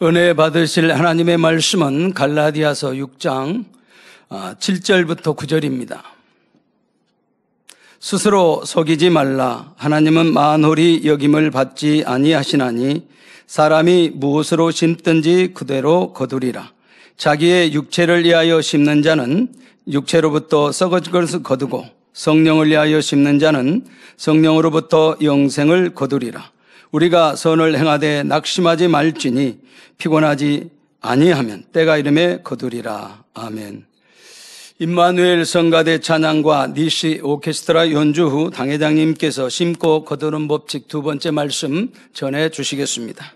은혜 받으실 하나님의 말씀은 갈라디아서 6장 7절부터 9절입니다. 스스로 속이지 말라. 하나님은 만홀히 여김을 받지 아니하시나니 사람이 무엇으로 심든지 그대로 거두리라. 자기의 육체를 위하여 심는 자는 육체로부터 썩어질 것을 거두고 성령을 위하여 심는 자는 성령으로부터 영생을 거두리라. 우리가 선을 행하되 낙심하지 말지니 피곤하지 아니하면 때가 이름에 거두리라. 아멘. 임마누엘 성가대 찬양과 니시 오케스트라 연주 후 당회장님께서 심고 거두는 법칙 두 번째 말씀 전해 주시겠습니다.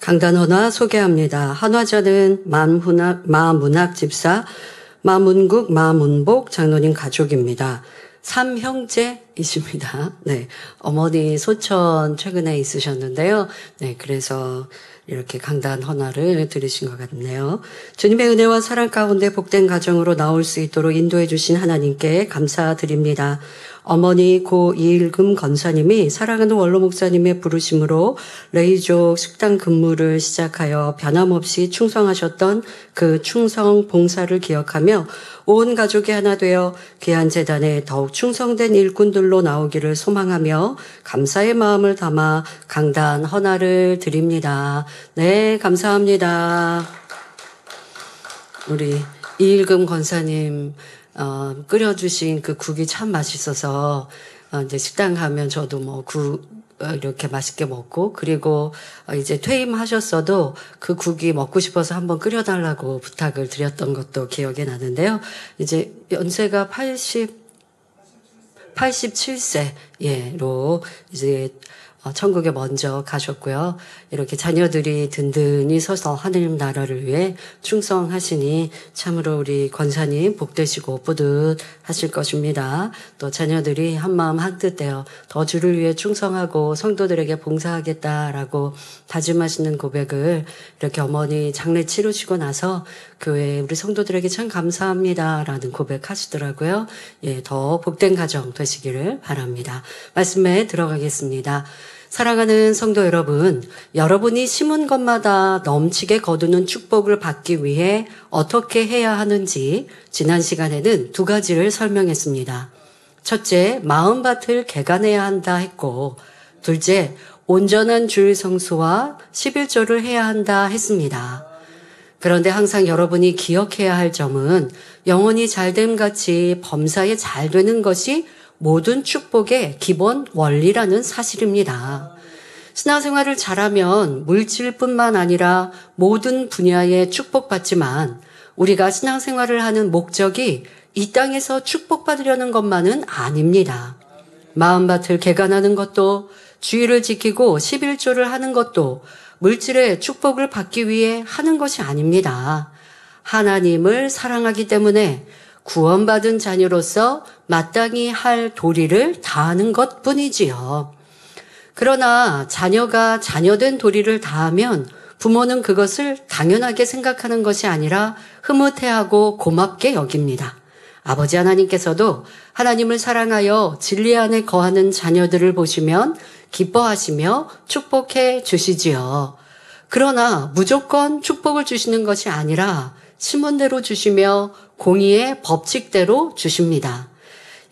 강단헌화 소개합니다. 한화자는 마문학 집사 마문국 마문복 장로님 가족입니다. 3형제이십니다. 네. 어머니 소천 최근에 있으셨는데요. 네. 그래서 이렇게 강단 헌화를 들으신 것 같네요. 주님의 은혜와 사랑 가운데 복된 가정으로 나올 수 있도록 인도해 주신 하나님께 감사드립니다. 어머니 고 이일금 권사님이 사랑하는 원로 목사님의 부르심으로 레이족 식당 근무를 시작하여 변함없이 충성하셨던 그 충성 봉사를 기억하며 온 가족이 하나 되어 귀한 재단에 더욱 충성된 일꾼들로 나오기를 소망하며 감사의 마음을 담아 강단 헌화를 드립니다. 네, 감사합니다. 우리 이일금 권사님 끓여주신 그 국이 참 맛있어서, 이제 식당 가면 저도 이렇게 맛있게 먹고, 그리고 이제 퇴임하셨어도 그 국이 먹고 싶어서 한번 끓여달라고 부탁을 드렸던 것도 기억이 나는데요. 이제 연세가 87세로 이제 천국에 먼저 가셨고요. 이렇게 자녀들이 든든히 서서 하느님 나라를 위해 충성하시니 참으로 우리 권사님 복되시고 뿌듯하실 것입니다. 또 자녀들이 한마음 한뜻 되어 더 주를 위해 충성하고 성도들에게 봉사하겠다라고 다짐하시는 고백을 이렇게 어머니 장례 치르시고 나서 교회 우리 성도들에게 참 감사합니다라는 고백하시더라고요. 예, 더 복된 가정 되시기를 바랍니다. 말씀에 들어가겠습니다. 사랑하는 성도 여러분, 여러분이 심은 것마다 넘치게 거두는 축복을 받기 위해 어떻게 해야 하는지 지난 시간에는 두 가지를 설명했습니다. 첫째, 마음밭을 개간해야 한다 했고, 둘째, 온전한 주일 성수와 11조를 해야 한다 했습니다. 그런데 항상 여러분이 기억해야 할 점은 영혼이 잘됨같이 범사에 잘 되는 것이 모든 축복의 기본 원리라는 사실입니다. 신앙생활을 잘하면 물질뿐만 아니라 모든 분야에 축복받지만 우리가 신앙생활을 하는 목적이 이 땅에서 축복받으려는 것만은 아닙니다. 마음밭을 개간하는 것도 주의를 지키고 11조를 하는 것도 물질의 축복을 받기 위해 하는 것이 아닙니다. 하나님을 사랑하기 때문에 구원받은 자녀로서 마땅히 할 도리를 다하는 것뿐이지요. 그러나 자녀가 자녀된 도리를 다하면 부모는 그것을 당연하게 생각하는 것이 아니라 흐뭇해하고 고맙게 여깁니다. 아버지 하나님께서도 하나님을 사랑하여 진리 안에 거하는 자녀들을 보시면 기뻐하시며 축복해 주시지요. 그러나 무조건 축복을 주시는 것이 아니라 심은 대로 주시며 공의의 법칙대로 주십니다.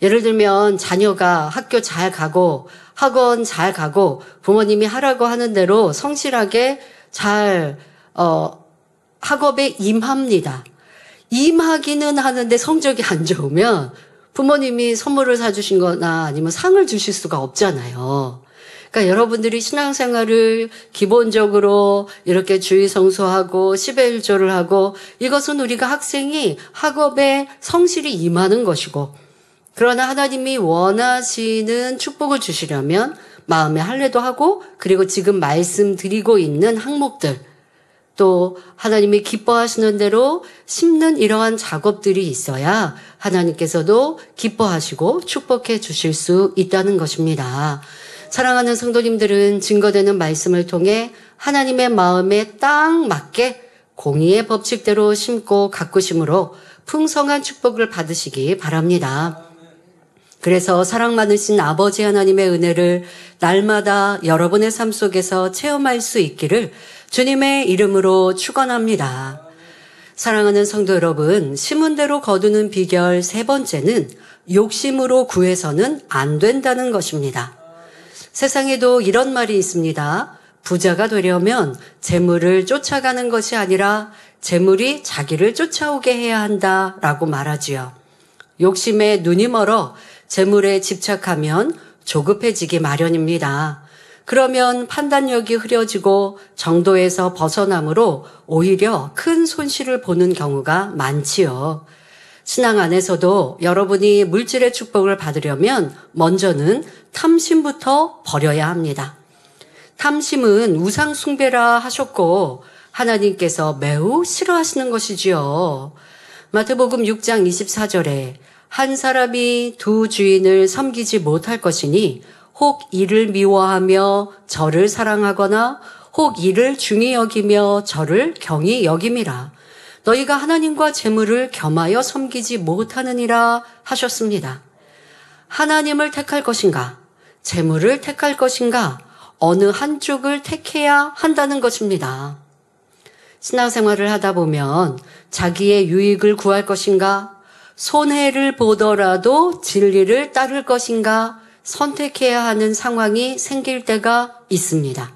예를 들면 자녀가 학교 잘 가고 학원 잘 가고 부모님이 하라고 하는 대로 성실하게 잘 학업에 임합니다. 임하기는 하는데 성적이 안 좋으면 부모님이 선물을 사주신 거나 아니면 상을 주실 수가 없잖아요. 그러니까 여러분들이 신앙생활을 기본적으로 이렇게 주의 성수하고 10의 1조를 하고 이것은 우리가 학생이 학업에 성실히 임하는 것이고, 그러나 하나님이 원하시는 축복을 주시려면 마음에 할례도 하고, 그리고 지금 말씀드리고 있는 항목들, 또 하나님이 기뻐하시는 대로 심는 이러한 작업들이 있어야 하나님께서도 기뻐하시고 축복해 주실 수 있다는 것입니다. 사랑하는 성도님들은 증거되는 말씀을 통해 하나님의 마음에 딱 맞게 공의의 법칙대로 심고 가꾸심으로 풍성한 축복을 받으시기 바랍니다. 그래서 사랑 많으신 아버지 하나님의 은혜를 날마다 여러분의 삶 속에서 체험할 수 있기를 주님의 이름으로 축원합니다. 사랑하는 성도 여러분, 심은 대로 거두는 비결 세 번째는 욕심으로 구해서는 안 된다는 것입니다. 세상에도 이런 말이 있습니다. 부자가 되려면 재물을 쫓아가는 것이 아니라 재물이 자기를 쫓아오게 해야 한다라고 말하지요. 욕심에 눈이 멀어 재물에 집착하면 조급해지기 마련입니다. 그러면 판단력이 흐려지고 정도에서 벗어나므로 오히려 큰 손실을 보는 경우가 많지요. 신앙 안에서도 여러분이 물질의 축복을 받으려면 먼저는 탐심부터 버려야 합니다. 탐심은 우상 숭배라 하셨고 하나님께서 매우 싫어하시는 것이지요. 마태복음 6장 24절에 한 사람이 두 주인을 섬기지 못할 것이니 혹 이를 미워하며 저를 사랑하거나 혹 이를 중히 여기며 저를 경히 여김이라. 너희가 하나님과 재물을 겸하여 섬기지 못하느니라 하셨습니다. 하나님을 택할 것인가? 재물을 택할 것인가? 어느 한쪽을 택해야 한다는 것입니다. 신앙생활을 하다 보면 자기의 유익을 구할 것인가? 손해를 보더라도 진리를 따를 것인가? 선택해야 하는 상황이 생길 때가 있습니다.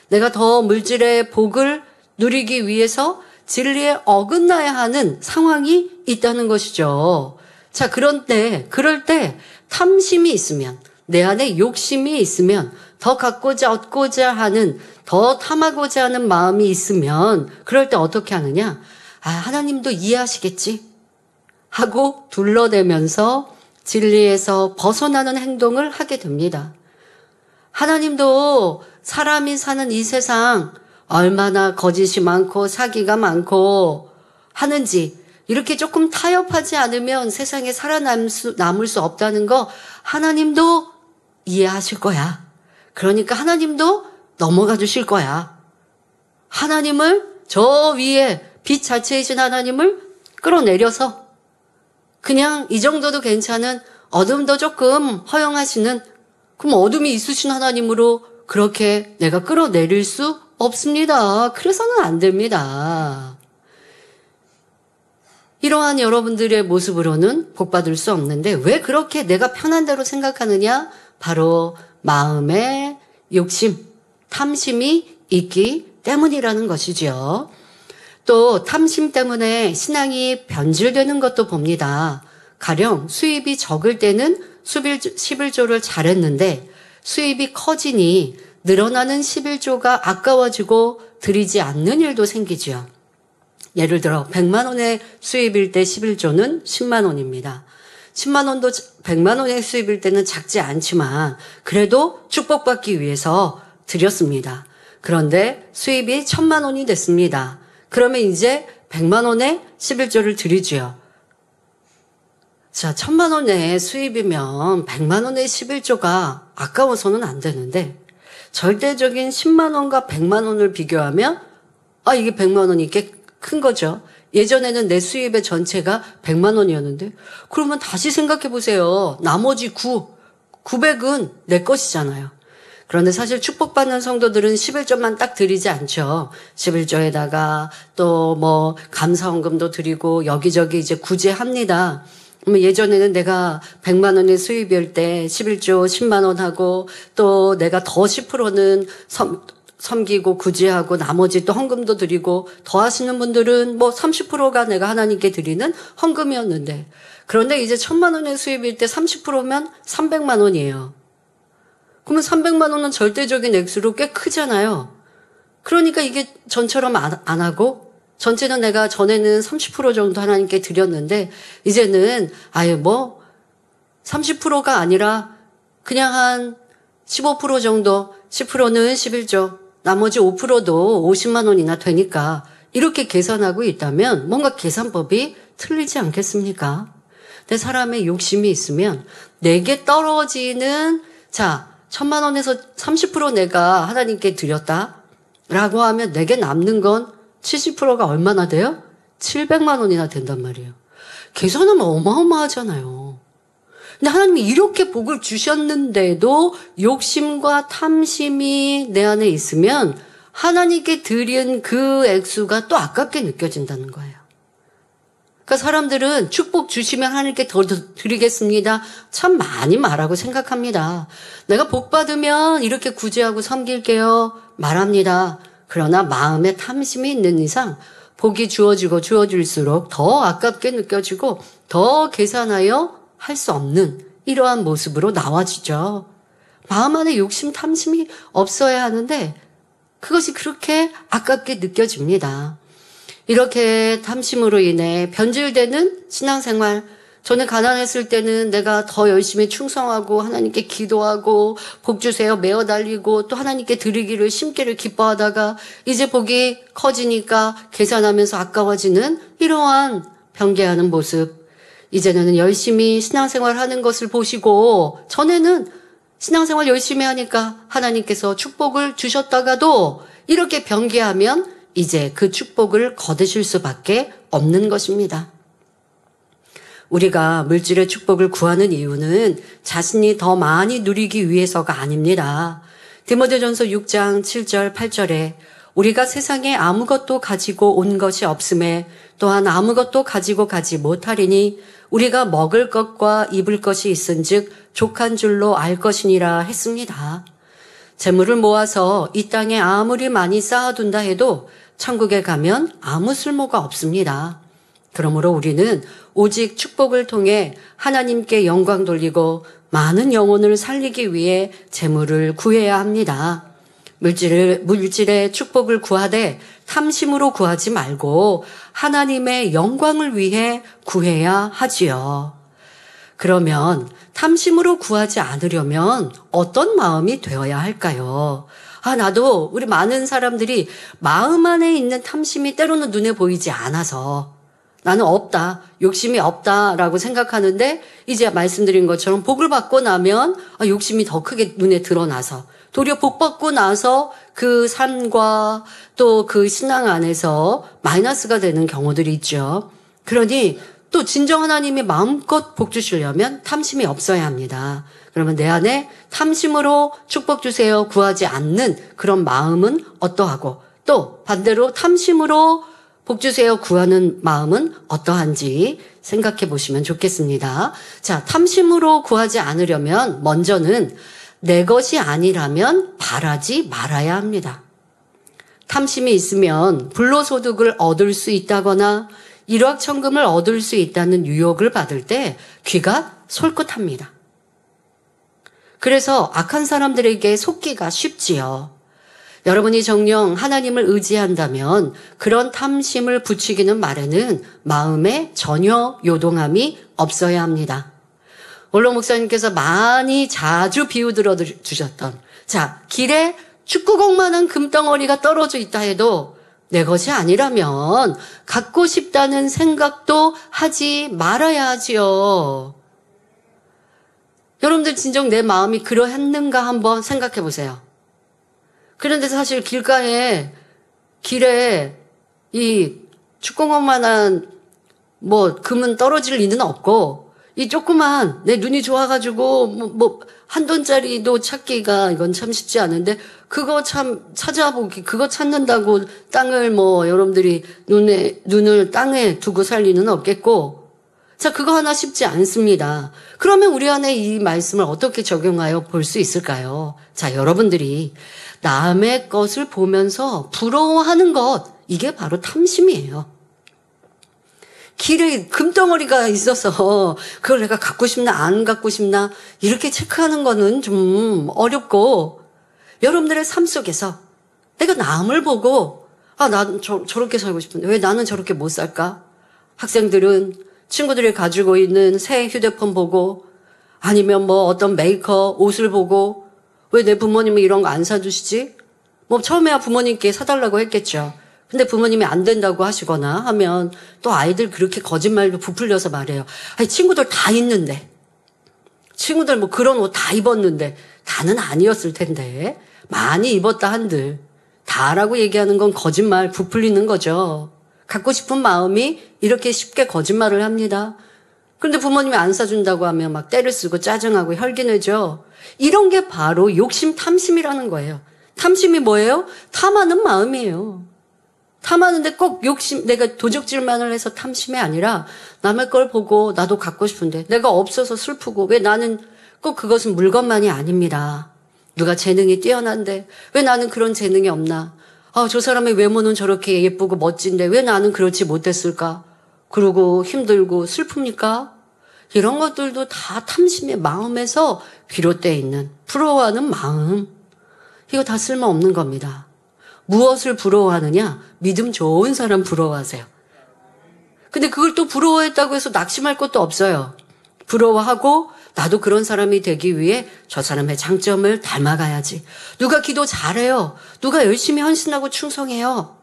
내가 더 물질의 복을 누리기 위해서 진리에 어긋나야 하는 상황이 있다는 것이죠. 자, 그럴 때 탐심이 있으면, 내 안에 욕심이 있으면, 더 갖고자 얻고자 하는, 더 탐하고자 하는 마음이 있으면 그럴 때 어떻게 하느냐? 하나님도 이해하시겠지? 하고 둘러대면서 진리에서 벗어나는 행동을 하게 됩니다. 하나님도 사람이 사는 이 세상 얼마나 거짓이 많고 사기가 많고 하는지 이렇게 조금 타협하지 않으면 세상에 남을 수 없다는 거 하나님도 이해하실 거야. 그러니까 하나님도 넘어가 주실 거야. 하나님을 저 위에 빛 자체이신 하나님을 끌어내려서 그냥 이 정도도 괜찮은 어둠도 조금 허용하시는 그럼 어둠이 있으신 하나님으로 그렇게 내가 끌어내릴 수 없습니다. 그래서는 안 됩니다. 이러한 여러분들의 모습으로는 복받을 수 없는데 왜 그렇게 내가 편한 대로 생각하느냐? 바로 마음에 욕심, 탐심이 있기 때문이라는 것이지요. 또 탐심 때문에 신앙이 변질되는 것도 봅니다. 가령 수입이 적을 때는 11조를 잘했는데 수입이 커지니 늘어나는 11조가 아까워지고 드리지 않는 일도 생기지요. 예를 들어 100만 원의 수입일 때 11조는 10만 원입니다. 10만 원도 100만 원의 수입일 때는 작지 않지만 그래도 축복받기 위해서 드렸습니다. 그런데 수입이 1000만 원이 됐습니다. 그러면 이제 100만 원의 11조를 드리지요. 자, 1000만 원의 수입이면 100만 원의 11조가 아까워서는 안 되는데 절대적인 10만 원과 100만 원을 비교하면 이게 100만 원이 꽤 큰 거죠. 예전에는 내 수입의 전체가 100만 원이었는데 그러면 다시 생각해 보세요. 나머지 900은 내 것이잖아요. 그런데 사실 축복받는 성도들은 11조만 딱 드리지 않죠. 11조에다가 또 뭐 감사헌금도 드리고 여기저기 이제 구제합니다. 예전에는 내가 100만 원의 수입일 때 11조 10만 원 하고 또 내가 더 10%는 섬기고 구제하고 나머지 또 헌금도 드리고 더 하시는 분들은 뭐 30%가 내가 하나님께 드리는 헌금이었는데 그런데 이제 1000만 원의 수입일 때 30%면 300만 원이에요. 그러면 300만 원은 절대적인 액수로 꽤 크잖아요. 그러니까 이게 전처럼 안 하고 전체는 내가 전에는 30% 정도 하나님께 드렸는데 이제는 30%가 아니라 그냥 한 15% 정도 10%는 11조 나머지 5%도 50만 원이나 되니까 이렇게 계산하고 있다면 뭔가 계산법이 틀리지 않겠습니까? 근데 사람의 욕심이 있으면 내게 떨어지는 1000만 원에서 30% 내가 하나님께 드렸다라고 하면 내게 남는 건 70%가 얼마나 돼요? 700만 원이나 된단 말이에요. 계산하면 어마어마하잖아요. 근데 하나님이 이렇게 복을 주셨는데도 욕심과 탐심이 내 안에 있으면 하나님께 드린 그 액수가 또 아깝게 느껴진다는 거예요. 그러니까 사람들은 축복 주시면 하나님께 더 드리겠습니다. 참 많이 말하고 생각합니다. 내가 복 받으면 이렇게 구제하고 섬길게요. 말합니다. 그러나 마음에 탐심이 있는 이상 복이 주어지고 주어질수록 더 아깝게 느껴지고 더 계산하여 할 수 없는 이러한 모습으로 나와지죠. 마음 안에 욕심, 탐심이 없어야 하는데 그것이 그렇게 아깝게 느껴집니다. 이렇게 탐심으로 인해 변질되는 신앙생활, 저는 가난했을 때는 내가 더 열심히 충성하고 하나님께 기도하고 복 주세요 매어 달리고 또 하나님께 드리기를 심기를 기뻐하다가 이제 복이 커지니까 계산하면서 아까워지는 이러한 변개하는 모습. 이제는 열심히 신앙생활 하는 것을 보시고 전에는 신앙생활 열심히 하니까 하나님께서 축복을 주셨다가도 이렇게 변개하면 이제 그 축복을 거두실 수밖에 없는 것입니다. 우리가 물질의 축복을 구하는 이유는 자신이 더 많이 누리기 위해서가 아닙니다. 디모데전서 6장 7절 8절에 우리가 세상에 아무것도 가지고 온 것이 없음에 또한 아무것도 가지고 가지 못하리니 우리가 먹을 것과 입을 것이 있은즉 족한 줄로 알 것이니라 했습니다. 재물을 모아서 이 땅에 아무리 많이 쌓아둔다 해도 천국에 가면 아무 쓸모가 없습니다. 그러므로 우리는 오직 축복을 통해 하나님께 영광 돌리고 많은 영혼을 살리기 위해 재물을 구해야 합니다. 물질의 축복을 구하되 탐심으로 구하지 말고 하나님의 영광을 위해 구해야 하지요. 그러면 탐심으로 구하지 않으려면 어떤 마음이 되어야 할까요? 나도 우리 많은 사람들이 마음 안에 있는 탐심이 때로는 눈에 보이지 않아서 나는 없다, 욕심이 없다라고 생각하는데 이제 말씀드린 것처럼 복을 받고 나면 욕심이 더 크게 눈에 드러나서 도리어 복 받고 나서 그 삶과 또 그 신앙 안에서 마이너스가 되는 경우들이 있죠. 그러니 또 진정 하나님이 마음껏 복 주시려면 탐심이 없어야 합니다. 그러면 내 안에 탐심으로 축복 주세요 구하지 않는 그런 마음은 어떠하고 또 반대로 탐심으로 복 주세요 구하는 마음은 어떠한지 생각해 보시면 좋겠습니다. 자, 탐심으로 구하지 않으려면 먼저는 내 것이 아니라면 바라지 말아야 합니다. 탐심이 있으면 불로소득을 얻을 수 있다거나 일확천금을 얻을 수 있다는 유혹을 받을 때 귀가 솔깃합니다. 그래서 악한 사람들에게 속기가 쉽지요. 여러분이 정녕 하나님을 의지한다면 그런 탐심을 부추기는 말에는 마음에 전혀 요동함이 없어야 합니다. 원로 목사님께서 많이 자주 비유 들어주셨던 자, 길에 축구공만한 금덩어리가 떨어져 있다 해도 내 것이 아니라면 갖고 싶다는 생각도 하지 말아야 하지요. 여러분들 진정 내 마음이 그러했는가 한번 생각해 보세요. 그런데 사실 길에 이 축구공만한 금은 떨어질 리는 없고 이 조그만 내 눈이 좋아가지고 한 돈짜리도 찾기가 이건 참 쉽지 않은데 그거 참 찾아보기 그거 찾는다고 땅을 여러분들이 눈을 땅에 두고 살 리는 없겠고 자 그거 하나 쉽지 않습니다. 그러면 우리 안에 이 말씀을 어떻게 적용하여 볼 수 있을까요? 자 여러분들이 남의 것을 보면서 부러워하는 것 이게 바로 탐심이에요. 길에 금덩어리가 있어서 그걸 내가 갖고 싶나 안 갖고 싶나 이렇게 체크하는 거는 좀 어렵고 여러분들의 삶 속에서 내가 남을 보고 난 저렇게 살고 싶은데 왜 나는 저렇게 못 살까? 학생들은 친구들이 가지고 있는 새 휴대폰 보고 아니면 어떤 메이커 옷을 보고 왜 내 부모님은 이런 거 안 사주시지? 처음에야 부모님께 사달라고 했겠죠. 근데 부모님이 안 된다고 하시거나 하면 또 아이들 그렇게 거짓말도 부풀려서 말해요. 아니, 친구들 다 있는데. 친구들 그런 옷 다 입었는데. 다는 아니었을 텐데. 많이 입었다 한들. 다라고 얘기하는 건 거짓말 부풀리는 거죠. 갖고 싶은 마음이 이렇게 쉽게 거짓말을 합니다. 그런데 부모님이 안 사준다고 하면 막 때를 쓰고 짜증하고 혈기내죠. 이런 게 바로 욕심 탐심이라는 거예요. 탐심이 뭐예요? 탐하는 마음이에요. 탐하는데 꼭 욕심, 내가 도적질만을 해서 탐심이 아니라 남의 걸 보고 나도 갖고 싶은데 내가 없어서 슬프고 왜 나는 꼭 그것은 물건만이 아닙니다. 누가 재능이 뛰어난데 왜 나는 그런 재능이 없나? 저 사람의 외모는 저렇게 예쁘고 멋진데 왜 나는 그렇지 못했을까? 그러고 힘들고 슬픕니까? 이런 것들도 다 탐심의 마음에서 비롯되어 있는 부러워하는 마음. 이거 다 쓸모없는 겁니다. 무엇을 부러워하느냐? 믿음 좋은 사람 부러워하세요. 근데 그걸 또 부러워했다고 해서 낙심할 것도 없어요. 부러워하고 나도 그런 사람이 되기 위해 저 사람의 장점을 닮아가야지. 누가 기도 잘해요. 누가 열심히 헌신하고 충성해요.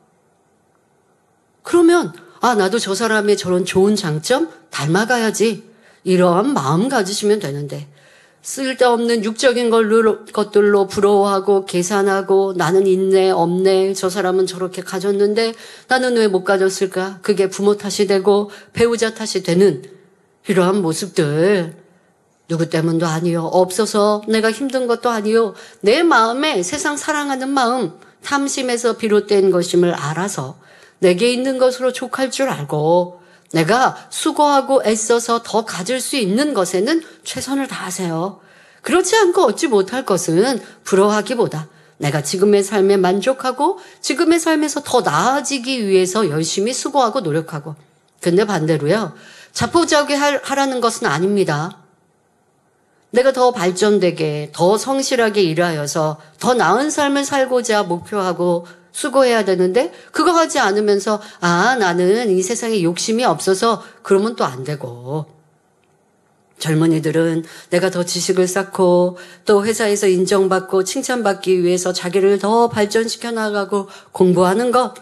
그러면 나도 저 사람의 저런 좋은 장점 닮아가야지. 이러한 마음 가지시면 되는데 쓸데없는 육적인 것들로 부러워하고 계산하고 나는 있네 없네 저 사람은 저렇게 가졌는데 나는 왜 못 가졌을까? 그게 부모 탓이 되고 배우자 탓이 되는 이러한 모습들 누구 때문도 아니요. 없어서 내가 힘든 것도 아니요. 내 마음에 세상 사랑하는 마음 탐심에서 비롯된 것임을 알아서 내게 있는 것으로 족할 줄 알고 내가 수고하고 애써서 더 가질 수 있는 것에는 최선을 다하세요. 그렇지 않고 얻지 못할 것은 부러워하기보다 내가 지금의 삶에 만족하고 지금의 삶에서 더 나아지기 위해서 열심히 수고하고 노력하고. 근데 반대로요. 자포자기 하라는 것은 아닙니다. 내가 더 발전되게 더 성실하게 일하여서 더 나은 삶을 살고자 목표하고 수고해야 되는데 그거 하지 않으면서 나는 이 세상에 욕심이 없어서 그러면 또 안 되고 젊은이들은 내가 더 지식을 쌓고 또 회사에서 인정받고 칭찬받기 위해서 자기를 더 발전시켜 나가고 공부하는 것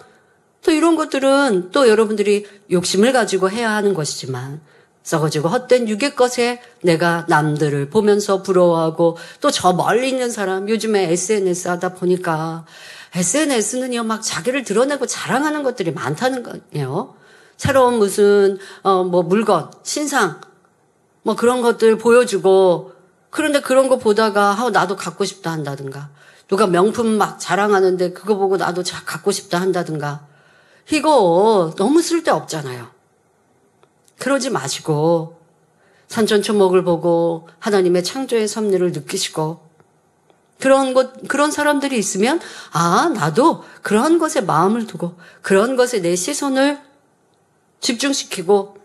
또 이런 것들은 또 여러분들이 욕심을 가지고 해야 하는 것이지만 썩어지고 헛된 육의 것에 내가 남들을 보면서 부러워하고 또 저 멀리 있는 사람 요즘에 SNS 하다 보니까 SNS는요, 막 자기를 드러내고 자랑하는 것들이 많다는 거예요. 새로운 무슨, 물건, 신상, 그런 것들 보여주고, 그런데 그런 거 보다가, 나도 갖고 싶다 한다든가, 누가 명품 막 자랑하는데 그거 보고 나도 갖고 싶다 한다든가, 이거 너무 쓸데없잖아요. 그러지 마시고, 산천초목을 보고 하나님의 창조의 섭리를 느끼시고, 그런 사람들이 있으면, 나도 그런 것에 마음을 두고, 그런 것에 내 시선을 집중시키고,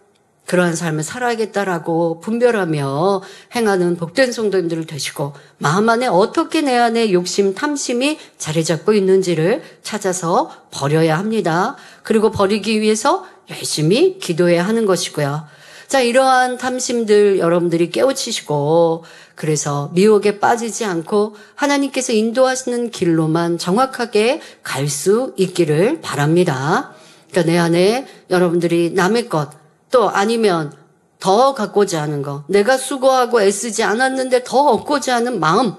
그러한 삶을 살아야겠다라고 분별하며 행하는 복된 성도님들 되시고, 마음 안에 어떻게 내 안에 욕심, 탐심이 자리 잡고 있는지를 찾아서 버려야 합니다. 그리고 버리기 위해서 열심히 기도해야 하는 것이고요. 자, 이러한 탐심들 여러분들이 깨우치시고 그래서 미혹에 빠지지 않고 하나님께서 인도하시는 길로만 정확하게 갈 수 있기를 바랍니다. 그러니까 내 안에 여러분들이 남의 것 또 아니면 더 갖고자 하는 것 내가 수고하고 애쓰지 않았는데 더 얻고자 하는 마음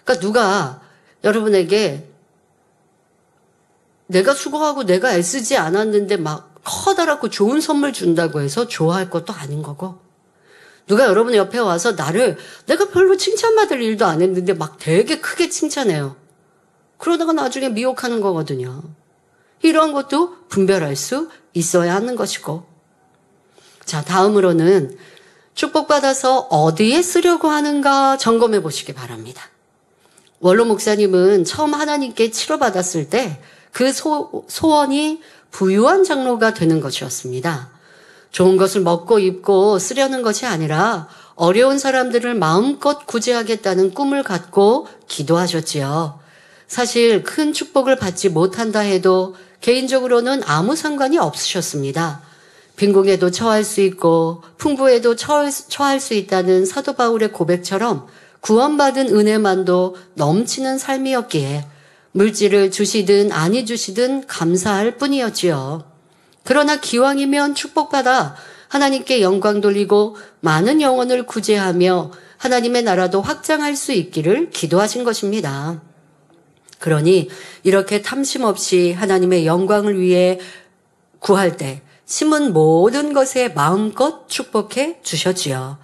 그러니까 누가 여러분에게 내가 수고하고 내가 애쓰지 않았는데 막 커다랗고 좋은 선물 준다고 해서 좋아할 것도 아닌 거고 누가 여러분 옆에 와서 내가 별로 칭찬받을 일도 안 했는데 막 되게 크게 칭찬해요. 그러다가 나중에 미혹하는 거거든요. 이러한 것도 분별할 수 있어야 하는 것이고 자 다음으로는 축복받아서 어디에 쓰려고 하는가 점검해 보시기 바랍니다. 원로 목사님은 처음 하나님께 치료받았을 때 그 소원이 부유한 장로가 되는 것이었습니다. 좋은 것을 먹고 입고 쓰려는 것이 아니라 어려운 사람들을 마음껏 구제하겠다는 꿈을 갖고 기도하셨지요. 사실 큰 축복을 받지 못한다 해도 개인적으로는 아무 상관이 없으셨습니다. 빈궁에도 처할 수 있고 풍부에도 처할 수 있다는 사도 바울의 고백처럼 구원받은 은혜만도 넘치는 삶이었기에 물질을 주시든 아니 주시든 감사할 뿐이었지요. 그러나 기왕이면 축복받아 하나님께 영광 돌리고 많은 영혼을 구제하며 하나님의 나라도 확장할 수 있기를 기도하신 것입니다. 그러니 이렇게 탐심 없이 하나님의 영광을 위해 구할 때 심은 모든 것에 마음껏 축복해 주셨지요.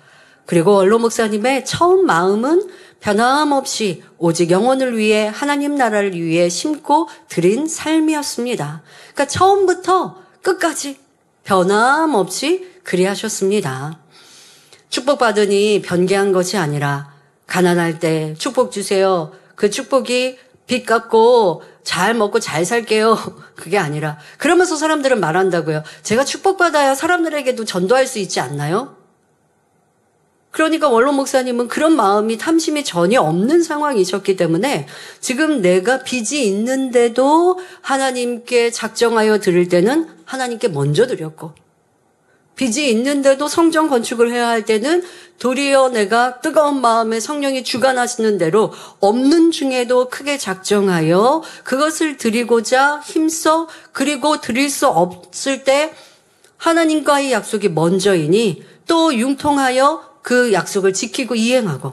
그리고 원로 목사님의 처음 마음은 변함없이 오직 영혼을 위해 하나님 나라를 위해 심고 드린 삶이었습니다. 그러니까 처음부터 끝까지 변함없이 그리하셨습니다. 축복받으니 변개한 것이 아니라 가난할 때 축복 주세요. 그 축복이 빚 갚고 잘 먹고 잘 살게요. 그게 아니라 그러면서 사람들은 말한다고요. 제가 축복받아야 사람들에게도 전도할 수 있지 않나요? 그러니까 원로 목사님은 그런 마음이 탐심이 전혀 없는 상황이셨기 때문에 지금 내가 빚이 있는데도 하나님께 작정하여 드릴 때는 하나님께 먼저 드렸고 빚이 있는데도 성전 건축을 해야 할 때는 도리어 내가 뜨거운 마음에 성령이 주관하시는 대로 없는 중에도 크게 작정하여 그것을 드리고자 힘써 그리고 드릴 수 없을 때 하나님과의 약속이 먼저이니 또 융통하여 그 약속을 지키고 이행하고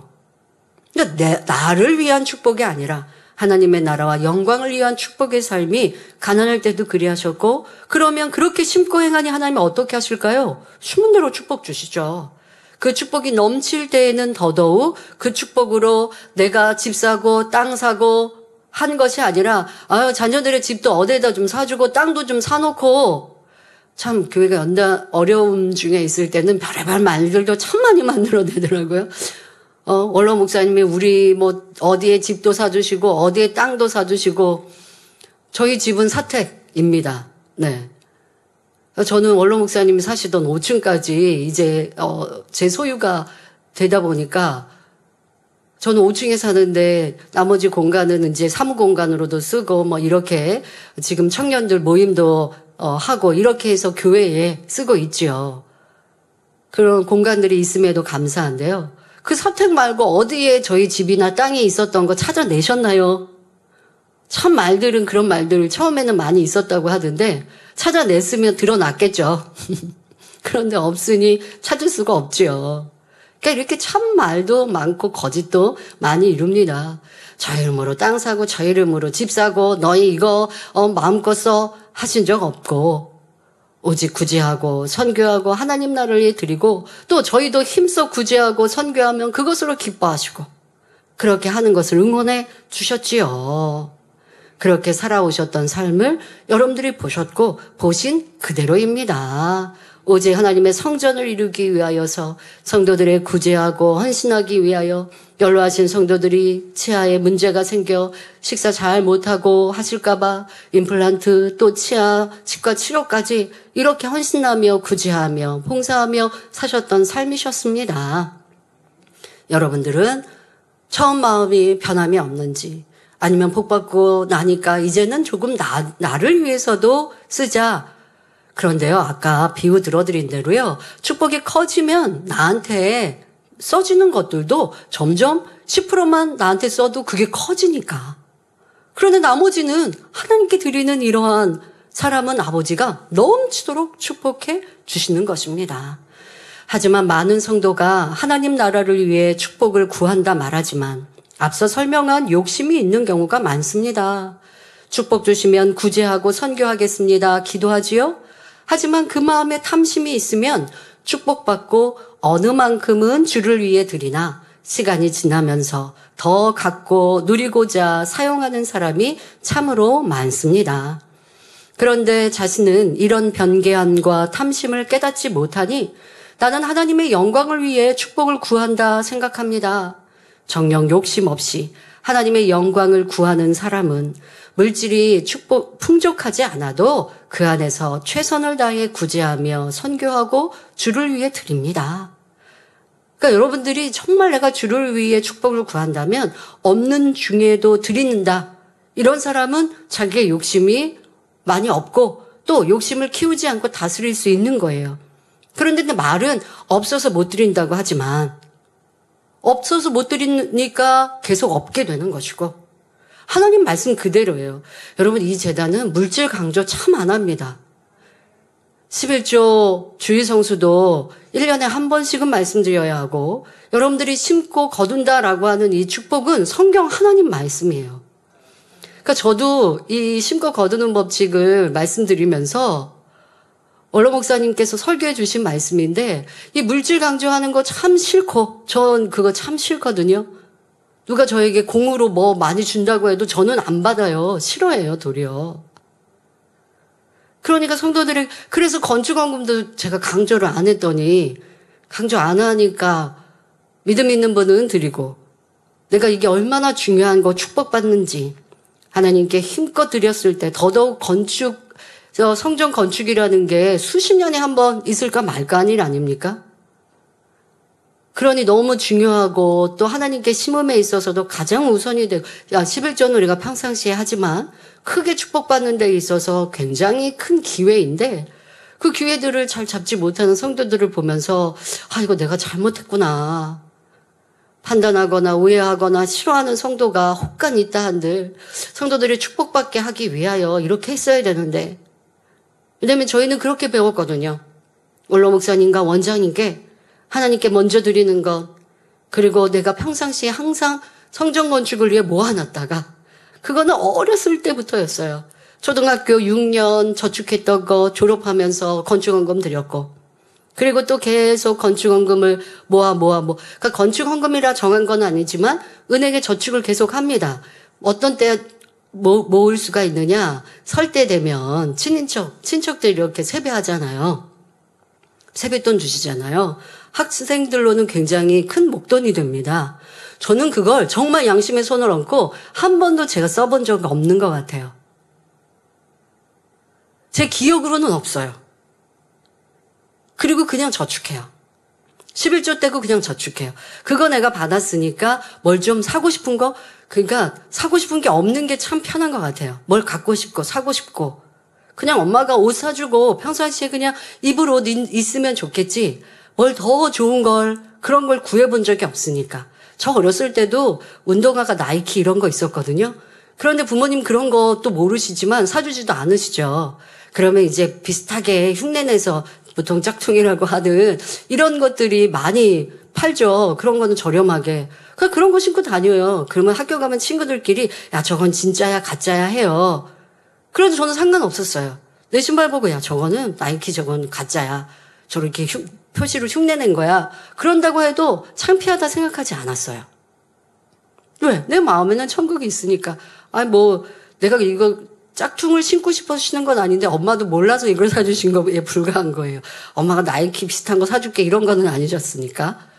그러니까 나를 위한 축복이 아니라 하나님의 나라와 영광을 위한 축복의 삶이 가난할 때도 그리하셨고 그러면 그렇게 심고 행하니 하나님은 어떻게 하실까요? 숨은 대로 축복 주시죠. 그 축복이 넘칠 때에는 더더욱 그 축복으로 내가 집 사고 땅 사고 한 것이 아니라 자녀들의 집도 어디에다 좀 사주고 땅도 좀 사놓고 참 교회가 어려움 중에 있을 때는 별의별 말들도 참 많이 만들어내더라고요. 원로 목사님이 우리 어디에 집도 사주시고 어디에 땅도 사주시고 저희 집은 사택입니다. 네. 저는 원로 목사님이 사시던 5층까지 이제 제 소유가 되다 보니까 저는 5층에 사는데 나머지 공간은 이제 사무 공간으로도 쓰고 이렇게 지금 청년들 모임도 하고 이렇게 해서 교회에 쓰고 있지요. 그런 공간들이 있음에도 감사한데요. 그 사택 말고 어디에 저희 집이나 땅이 있었던 거 찾아내셨나요? 참 말들은 그런 말들 처음에는 많이 있었다고 하던데 찾아냈으면 드러났겠죠. 그런데 없으니 찾을 수가 없지요. 그러니까 이렇게 참 말도 많고 거짓도 많이 이룹니다. 저 이름으로 땅 사고 저 이름으로 집 사고 너희 이거 마음껏 써 하신 적 없고 오직 구제하고 선교하고 하나님 나라를 드리고 또 저희도 힘써 구제하고 선교하면 그것으로 기뻐하시고 그렇게 하는 것을 응원해 주셨지요. 그렇게 살아오셨던 삶을 여러분들이 보셨고 보신 그대로입니다. 오직 하나님의 성전을 이루기 위하여서 성도들의 구제하고 헌신하기 위하여 연로하신 성도들이 치아에 문제가 생겨 식사 잘 못하고 하실까봐 임플란트 또 치아 치과 치료까지 이렇게 헌신하며 구제하며 봉사하며 사셨던 삶이셨습니다. 여러분들은 처음 마음이 변함이 없는지 아니면 복받고 나니까 이제는 조금 나를 위해서도 쓰자. 그런데요, 아까 비유 들어드린 대로요, 축복이 커지면 나한테 써지는 것들도 점점 10%만 나한테 써도 그게 커지니까. 그런데 나머지는 하나님께 드리는 이러한 사람은 아버지가 넘치도록 축복해 주시는 것입니다. 하지만 많은 성도가 하나님 나라를 위해 축복을 구한다 말하지만 앞서 설명한 욕심이 있는 경우가 많습니다. 축복 주시면 구제하고 선교하겠습니다. 기도하지요? 하지만 그 마음에 탐심이 있으면 축복받고 어느 만큼은 주를 위해 드리나 시간이 지나면서 더 갖고 누리고자 사용하는 사람이 참으로 많습니다. 그런데 자신은 이런 변개함과 탐심을 깨닫지 못하니 나는 하나님의 영광을 위해 축복을 구한다 생각합니다. 정녕 욕심 없이 하나님의 영광을 구하는 사람은 물질이 풍족하지 않아도 그 안에서 최선을 다해 구제하며 선교하고 주를 위해 드립니다. 그러니까 여러분들이 정말 내가 주를 위해 축복을 구한다면 없는 중에도 드린다. 이런 사람은 자기의 욕심이 많이 없고 또 욕심을 키우지 않고 다스릴 수 있는 거예요. 그런데 말은 없어서 못 드린다고 하지만 없어서 못 드리니까 계속 없게 되는 것이고 하나님 말씀 그대로예요. 여러분 이 제단은 물질 강조 참 안 합니다. 11조 주의성수도 1년에 한 번씩은 말씀드려야 하고 여러분들이 심고 거둔다라고 하는 이 축복은 성경 하나님 말씀이에요. 그러니까 저도 이 심고 거두는 법칙을 말씀드리면서 원로 목사님께서 설교해 주신 말씀인데 이 물질 강조하는 거 참 싫고 전 그거 참 싫거든요. 누가 저에게 공으로 뭐 많이 준다고 해도 저는 안 받아요. 싫어해요, 도리어. 그러니까 성도들이 그래서 건축원금도 제가 강조를 안 했더니 강조 안 하니까 믿음 있는 분은 드리고 내가 이게 얼마나 중요한 거 축복받는지 하나님께 힘껏 드렸을 때 더더욱 성전 건축이라는 게 수십 년에 한 번 있을까 말까 한 일 아닙니까? 그러니 너무 중요하고 또 하나님께 심음에 있어서도 가장 우선이 되고 11조는 우리가 평상시에 하지만 크게 축복받는 데 있어서 굉장히 큰 기회인데 그 기회들을 잘 잡지 못하는 성도들을 보면서 이거 내가 잘못했구나. 판단하거나 오해하거나 싫어하는 성도가 혹간 있다 한들 성도들이 축복받게 하기 위하여 이렇게 했어야 되는데 왜냐하면 저희는 그렇게 배웠거든요. 원로 목사님과 원장님께 하나님께 먼저 드리는 것 그리고 내가 평상시에 항상 성전 건축을 위해 모아놨다가 그거는 어렸을 때부터였어요. 초등학교 6년 저축했던 거 졸업하면서 건축원금 드렸고 그리고 또 계속 건축원금을 모아. 그러니까 건축원금이라 정한 건 아니지만 은행에 저축을 계속 합니다. 어떤 때 모을 수가 있느냐. 설 때 되면 친척들이 이렇게 세배하잖아요. 세뱃돈 주시잖아요. 학생들로는 굉장히 큰 목돈이 됩니다. 저는 그걸 정말 양심에 손을 얹고 한 번도 제가 써본 적이 없는 것 같아요. 제 기억으로는 없어요. 그리고 그냥 저축해요. 11조 떼고 그냥 저축해요. 그거 내가 받았으니까 뭘 좀 사고 싶은 거, 그러니까 사고 싶은 게 없는 게 참 편한 것 같아요. 뭘 갖고 싶고 사고 싶고. 그냥 엄마가 옷 사주고 평상시에 그냥 입을 옷 있으면 좋겠지. 뭘 더 좋은 걸, 그런 걸 구해본 적이 없으니까. 저 어렸을 때도 운동화가 나이키 이런 거 있었거든요. 그런데 부모님 그런 것도 모르시지만 사주지도 않으시죠. 그러면 이제 비슷하게 흉내내서 보통 짝퉁이라고 하든 이런 것들이 많이 팔죠. 그런 거는 저렴하게. 그런 거 신고 다녀요. 그러면 학교 가면 친구들끼리 야 저건 진짜야 가짜야 해요. 그래도 저는 상관없었어요. 내 신발 보고 야 저거는 나이키 저건 가짜야. 저렇게 표시로 흉내낸 거야. 그런다고 해도 창피하다 생각하지 않았어요. 왜? 내 마음에는 천국이 있으니까. 내가 이거 짝퉁을 신고 싶어서 신은 건 아닌데 엄마도 몰라서 이걸 사주신 거에 불과한 거예요. 엄마가 나이키 비슷한 거 사줄게 이런 거는 아니셨으니까.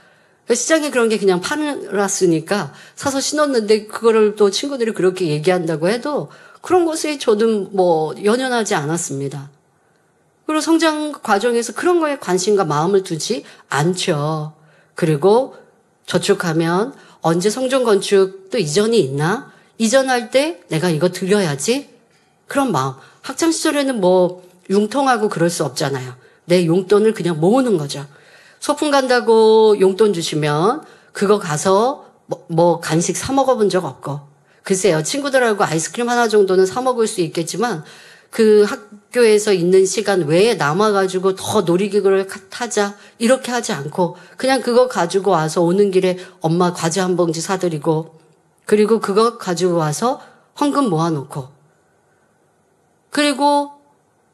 시장에 그런 게 그냥 팔았으니까 사서 신었는데 그거를 또 친구들이 그렇게 얘기한다고 해도 그런 것에 저는 연연하지 않았습니다. 그리고 성장 과정에서 그런 거에 관심과 마음을 두지 않죠. 그리고 저축하면 언제 성전 건축 또 이전이 있나? 이전할 때 내가 이거 드려야지? 그런 마음. 학창시절에는 융통하고 그럴 수 없잖아요. 내 용돈을 그냥 모으는 거죠. 소풍 간다고 용돈 주시면 그거 가서 간식 사 먹어본 적 없고. 글쎄요. 친구들하고 아이스크림 하나 정도는 사 먹을 수 있겠지만 그 학교에서 있는 시간 외에 남아가지고 더 놀이기구를 타자 이렇게 하지 않고 그냥 그거 가지고 와서 오는 길에 엄마 과자 한 봉지 사드리고 그리고 그거 가지고 와서 헌금 모아놓고 그리고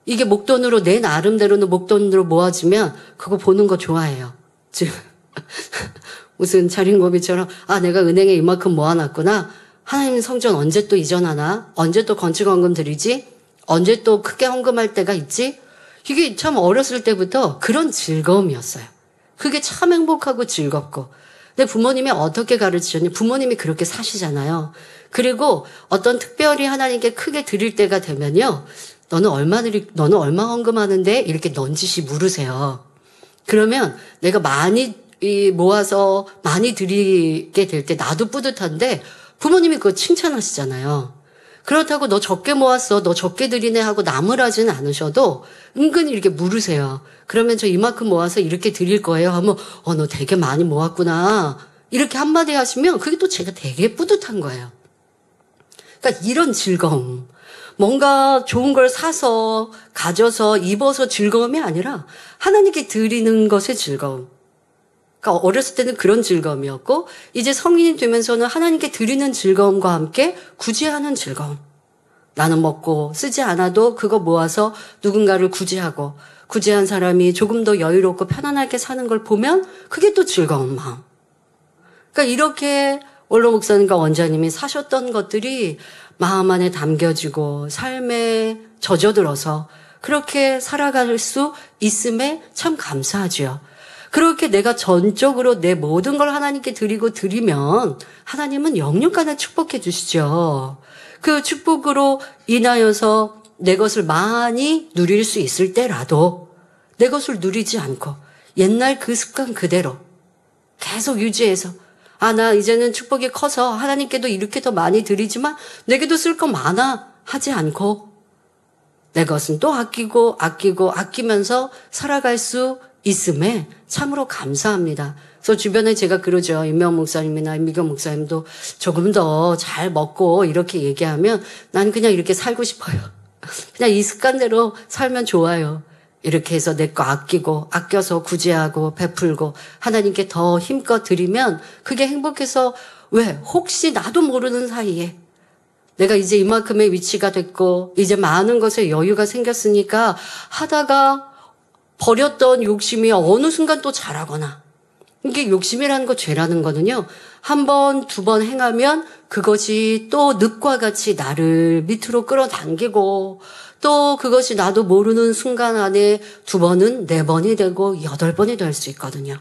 이게 목돈으로 내 나름대로는 목돈으로 모아지면 그거 보는 거 좋아해요. 지금 무슨 자린고비처럼 내가 은행에 이만큼 모아놨구나. 하나님 성전 언제 또 이전하나? 언제 또 건축헌금 드리지? 언제 또 크게 헌금할 때가 있지? 이게 참 어렸을 때부터 그런 즐거움이었어요. 그게 참 행복하고 즐겁고. 근데 부모님이 어떻게 가르치셨냐? 부모님이 그렇게 사시잖아요. 그리고 어떤 특별히 하나님께 크게 드릴 때가 되면요. 너는 얼마 헌금하는데? 이렇게 넌지시 물으세요. 그러면 내가 많이 모아서 많이 드리게 될 때 나도 뿌듯한데 부모님이 그거 칭찬하시잖아요. 그렇다고 너 적게 모았어, 너 적게 드리네 하고 나무라지는 않으셔도 은근히 이렇게 물으세요. 그러면 저 이만큼 모아서 이렇게 드릴 거예요 하면 너 되게 많이 모았구나. 이렇게 한마디 하시면 그게 또 제가 되게 뿌듯한 거예요. 그러니까 이런 즐거움. 뭔가 좋은 걸 사서 가져서 입어서 즐거움이 아니라 하나님께 드리는 것의 즐거움. 그러니까 어렸을 때는 그런 즐거움이었고 이제 성인이 되면서는 하나님께 드리는 즐거움과 함께 구제하는 즐거움. 나는 먹고 쓰지 않아도 그거 모아서 누군가를 구제하고 구제한 사람이 조금 더 여유롭고 편안하게 사는 걸 보면 그게 또 즐거운 마음. 그러니까 이렇게 원로 목사님과 원장님이 사셨던 것들이 마음 안에 담겨지고 삶에 젖어들어서 그렇게 살아갈 수 있음에 참 감사하지요. 그렇게 내가 전적으로 내 모든 걸 하나님께 드리면 하나님은 영육간에 축복해 주시죠. 그 축복으로 인하여서 내 것을 많이 누릴 수 있을 때라도 내 것을 누리지 않고 옛날 그 습관 그대로 계속 유지해서 나 이제는 축복이 커서 하나님께도 이렇게 더 많이 드리지만 내게도 쓸 거 많아 하지 않고 내 것은 또 아끼면서 살아갈 수 있음에 참으로 감사합니다. 그래서 주변에 제가 그러죠. 임명 목사님이나 임미경 목사님도 조금 더 잘 먹고 이렇게 얘기하면 난 그냥 이렇게 살고 싶어요. 그냥 이 습관대로 살면 좋아요. 이렇게 해서 내 거 아껴서 구제하고 베풀고 하나님께 더 힘껏 드리면 그게 행복해서 혹시 나도 모르는 사이에 내가 이제 이만큼의 위치가 됐고 이제 많은 것에 여유가 생겼으니까 하다가 버렸던 욕심이 어느 순간 또 자라거나 이게 욕심이라는 거 죄라는 거는요. 한 번, 두 번 행하면 그것이 또 늪과 같이 나를 밑으로 끌어당기고 또 그것이 나도 모르는 순간 안에 2번은 4번이 되고 8번이 될 수 있거든요.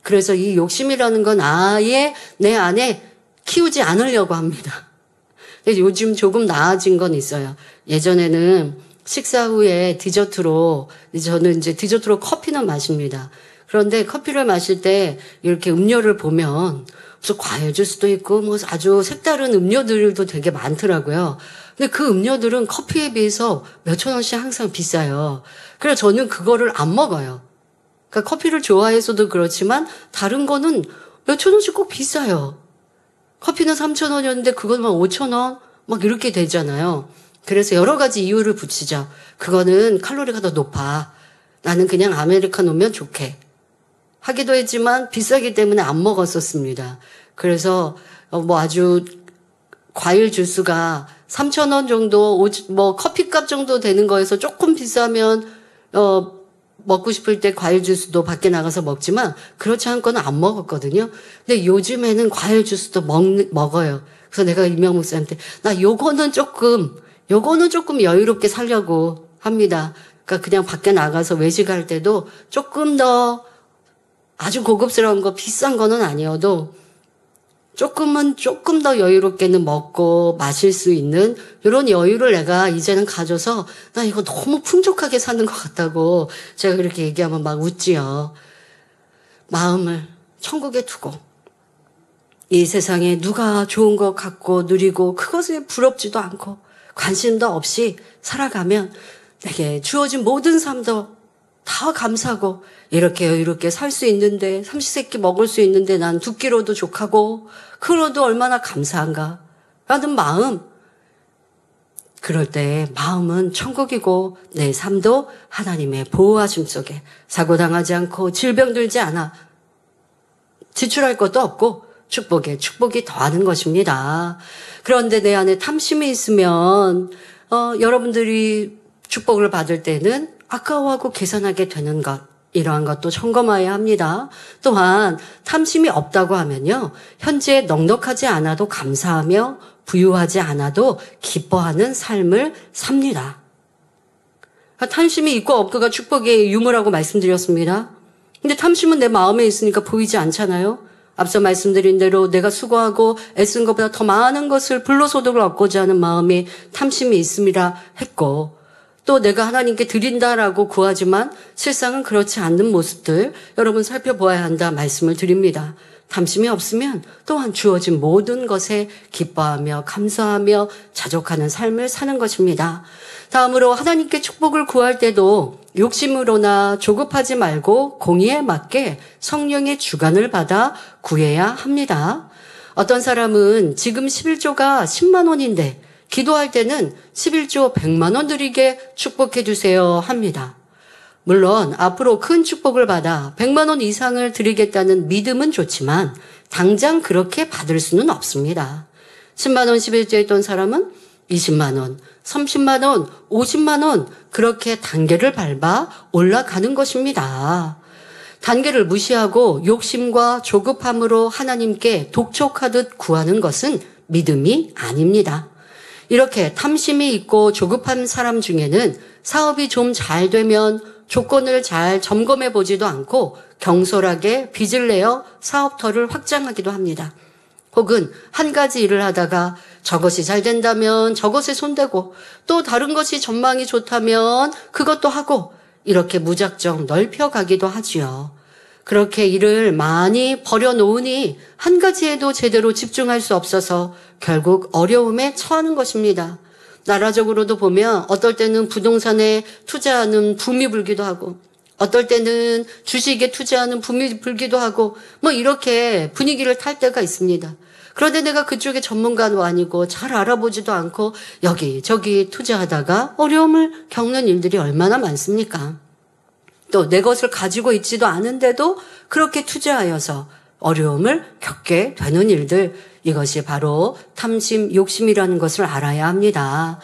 그래서 이 욕심이라는 건 아예 내 안에 키우지 않으려고 합니다. 요즘 조금 나아진 건 있어요. 예전에는 식사 후에 디저트로, 저는 이제 디저트로 커피는 마십니다. 그런데 커피를 마실 때 이렇게 음료를 보면 무슨 과일 주스도 있고 뭐 아주 색다른 음료들도 되게 많더라고요. 근데 그 음료들은 커피에 비해서 몇천 원씩 항상 비싸요. 그래서 저는 그거를 안 먹어요. 그러니까 커피를 좋아해서도 그렇지만 다른 거는 몇천 원씩 꼭 비싸요. 커피는 3천 원이었는데 그것만 5천 원 막 이렇게 되잖아요. 그래서 여러 가지 이유를 붙이죠. 그거는 칼로리가 더 높아. 나는 그냥 아메리카노면 좋게. 하기도 했지만 비싸기 때문에 안 먹었었습니다. 그래서 뭐 아주 과일 주스가 3,000원 정도, 뭐 커피값 정도 되는 거에서 조금 비싸면 먹고 싶을 때 과일 주스도 밖에 나가서 먹지만 그렇지 않고는 안 먹었거든요. 근데 요즘에는 과일 주스도 먹어요. 그래서 내가 임명 목사님한테 나 요거는 조금 여유롭게 살려고 합니다. 그러니까 그냥 밖에 나가서 외식할 때도 조금 더 아주 고급스러운 거 비싼 거는 아니어도 조금 더 여유롭게는 먹고 마실 수 있는 이런 여유를 내가 이제는 가져서 나 이거 너무 풍족하게 사는 것 같다고 제가 그렇게 얘기하면 막 웃지요. 마음을 천국에 두고 이 세상에 누가 좋은 거 갖고 누리고 그것에 부럽지도 않고 관심도 없이 살아가면 내게 주어진 모든 삶도 다 감사하고 이렇게 여유롭게 살 수 있는데 삼시세끼 먹을 수 있는데 난 2끼로도 족하고 그러도 얼마나 감사한가 라는 마음. 그럴 때 마음은 천국이고 내 삶도 하나님의 보호하심 속에 사고당하지 않고 질병 들지 않아 지출할 것도 없고 축복에 축복이 더하는 것입니다. 그런데 내 안에 탐심이 있으면 여러분들이 축복을 받을 때는 아까워하고 계산하게 되는 것, 이러한 것도 점검해야 합니다. 또한 탐심이 없다고 하면요, 현재 넉넉하지 않아도 감사하며 부유하지 않아도 기뻐하는 삶을 삽니다. 탐심이 있고 없고가 축복의 유무라고 말씀드렸습니다. 근데 탐심은 내 마음에 있으니까 보이지 않잖아요. 앞서 말씀드린 대로 내가 수고하고 애쓴 것보다 더 많은 것을 불로소득을 얻고자 하는 마음이 탐심이 있음이라 했고, 또 내가 하나님께 드린다라고 구하지만 실상은 그렇지 않는 모습들 여러분 살펴보아야 한다 말씀을 드립니다. 탐심이 없으면 또한 주어진 모든 것에 기뻐하며 감사하며 자족하는 삶을 사는 것입니다. 다음으로 하나님께 축복을 구할 때도 욕심으로나 조급하지 말고 공의에 맞게 성령의 주관을 받아 구해야 합니다. 어떤 사람은 지금 11조가 10만 원인데 기도할 때는 11조 100만 원 드리게 축복해 주세요 합니다. 물론 앞으로 큰 축복을 받아 100만 원 이상을 드리겠다는 믿음은 좋지만 당장 그렇게 받을 수는 없습니다. 10만 원 11조 했던 사람은 20만 원, 30만 원, 50만 원 그렇게 단계를 밟아 올라가는 것입니다. 단계를 무시하고 욕심과 조급함으로 하나님께 독촉하듯 구하는 것은 믿음이 아닙니다. 이렇게 탐심이 있고 조급한 사람 중에는 사업이 좀 잘 되면 조건을 잘 점검해 보지도 않고 경솔하게 빚을 내어 사업터를 확장하기도 합니다. 혹은 한 가지 일을 하다가 저것이 잘 된다면 저것에 손대고 또 다른 것이 전망이 좋다면 그것도 하고 이렇게 무작정 넓혀가기도 하지요. 그렇게 일을 많이 벌여놓으니 한 가지에도 제대로 집중할 수 없어서 결국 어려움에 처하는 것입니다. 나라적으로도 보면 어떨 때는 부동산에 투자하는 붐이 불기도 하고 어떨 때는 주식에 투자하는 붐이 불기도 하고 뭐 이렇게 분위기를 탈 때가 있습니다. 그런데 내가 그쪽에 전문가도 아니고 잘 알아보지도 않고 여기저기 투자하다가 어려움을 겪는 일들이 얼마나 많습니까? 또 내 것을 가지고 있지도 않은데도 그렇게 투자하여서 어려움을 겪게 되는 일들, 이것이 바로 탐심, 욕심이라는 것을 알아야 합니다.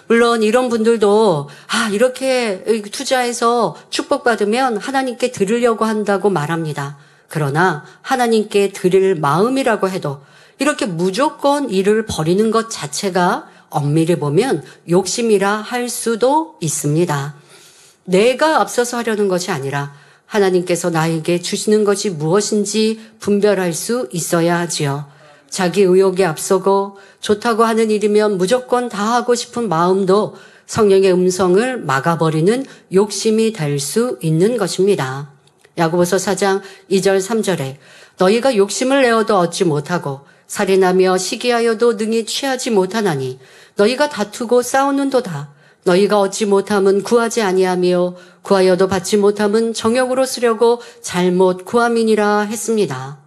물론 이런 분들도 이렇게 투자해서 축복받으면 하나님께 드리려고 한다고 말합니다. 그러나 하나님께 드릴 마음이라고 해도 이렇게 무조건 일을 벌이는 것 자체가 엄밀히 보면 욕심이라 할 수도 있습니다. 내가 앞서서 하려는 것이 아니라 하나님께서 나에게 주시는 것이 무엇인지 분별할 수 있어야 하지요. 자기 의욕에 앞서고 좋다고 하는 일이면 무조건 다 하고 싶은 마음도 성령의 음성을 막아버리는 욕심이 될 수 있는 것입니다. 야고보서 4장 2절 3절에 너희가 욕심을 내어도 얻지 못하고 살인하며 시기하여도 능히 취하지 못하나니 너희가 다투고 싸우는도다. 너희가 얻지 못함은 구하지 아니하며 구하여도 받지 못함은 정욕으로 쓰려고 잘못 구함이니라 했습니다.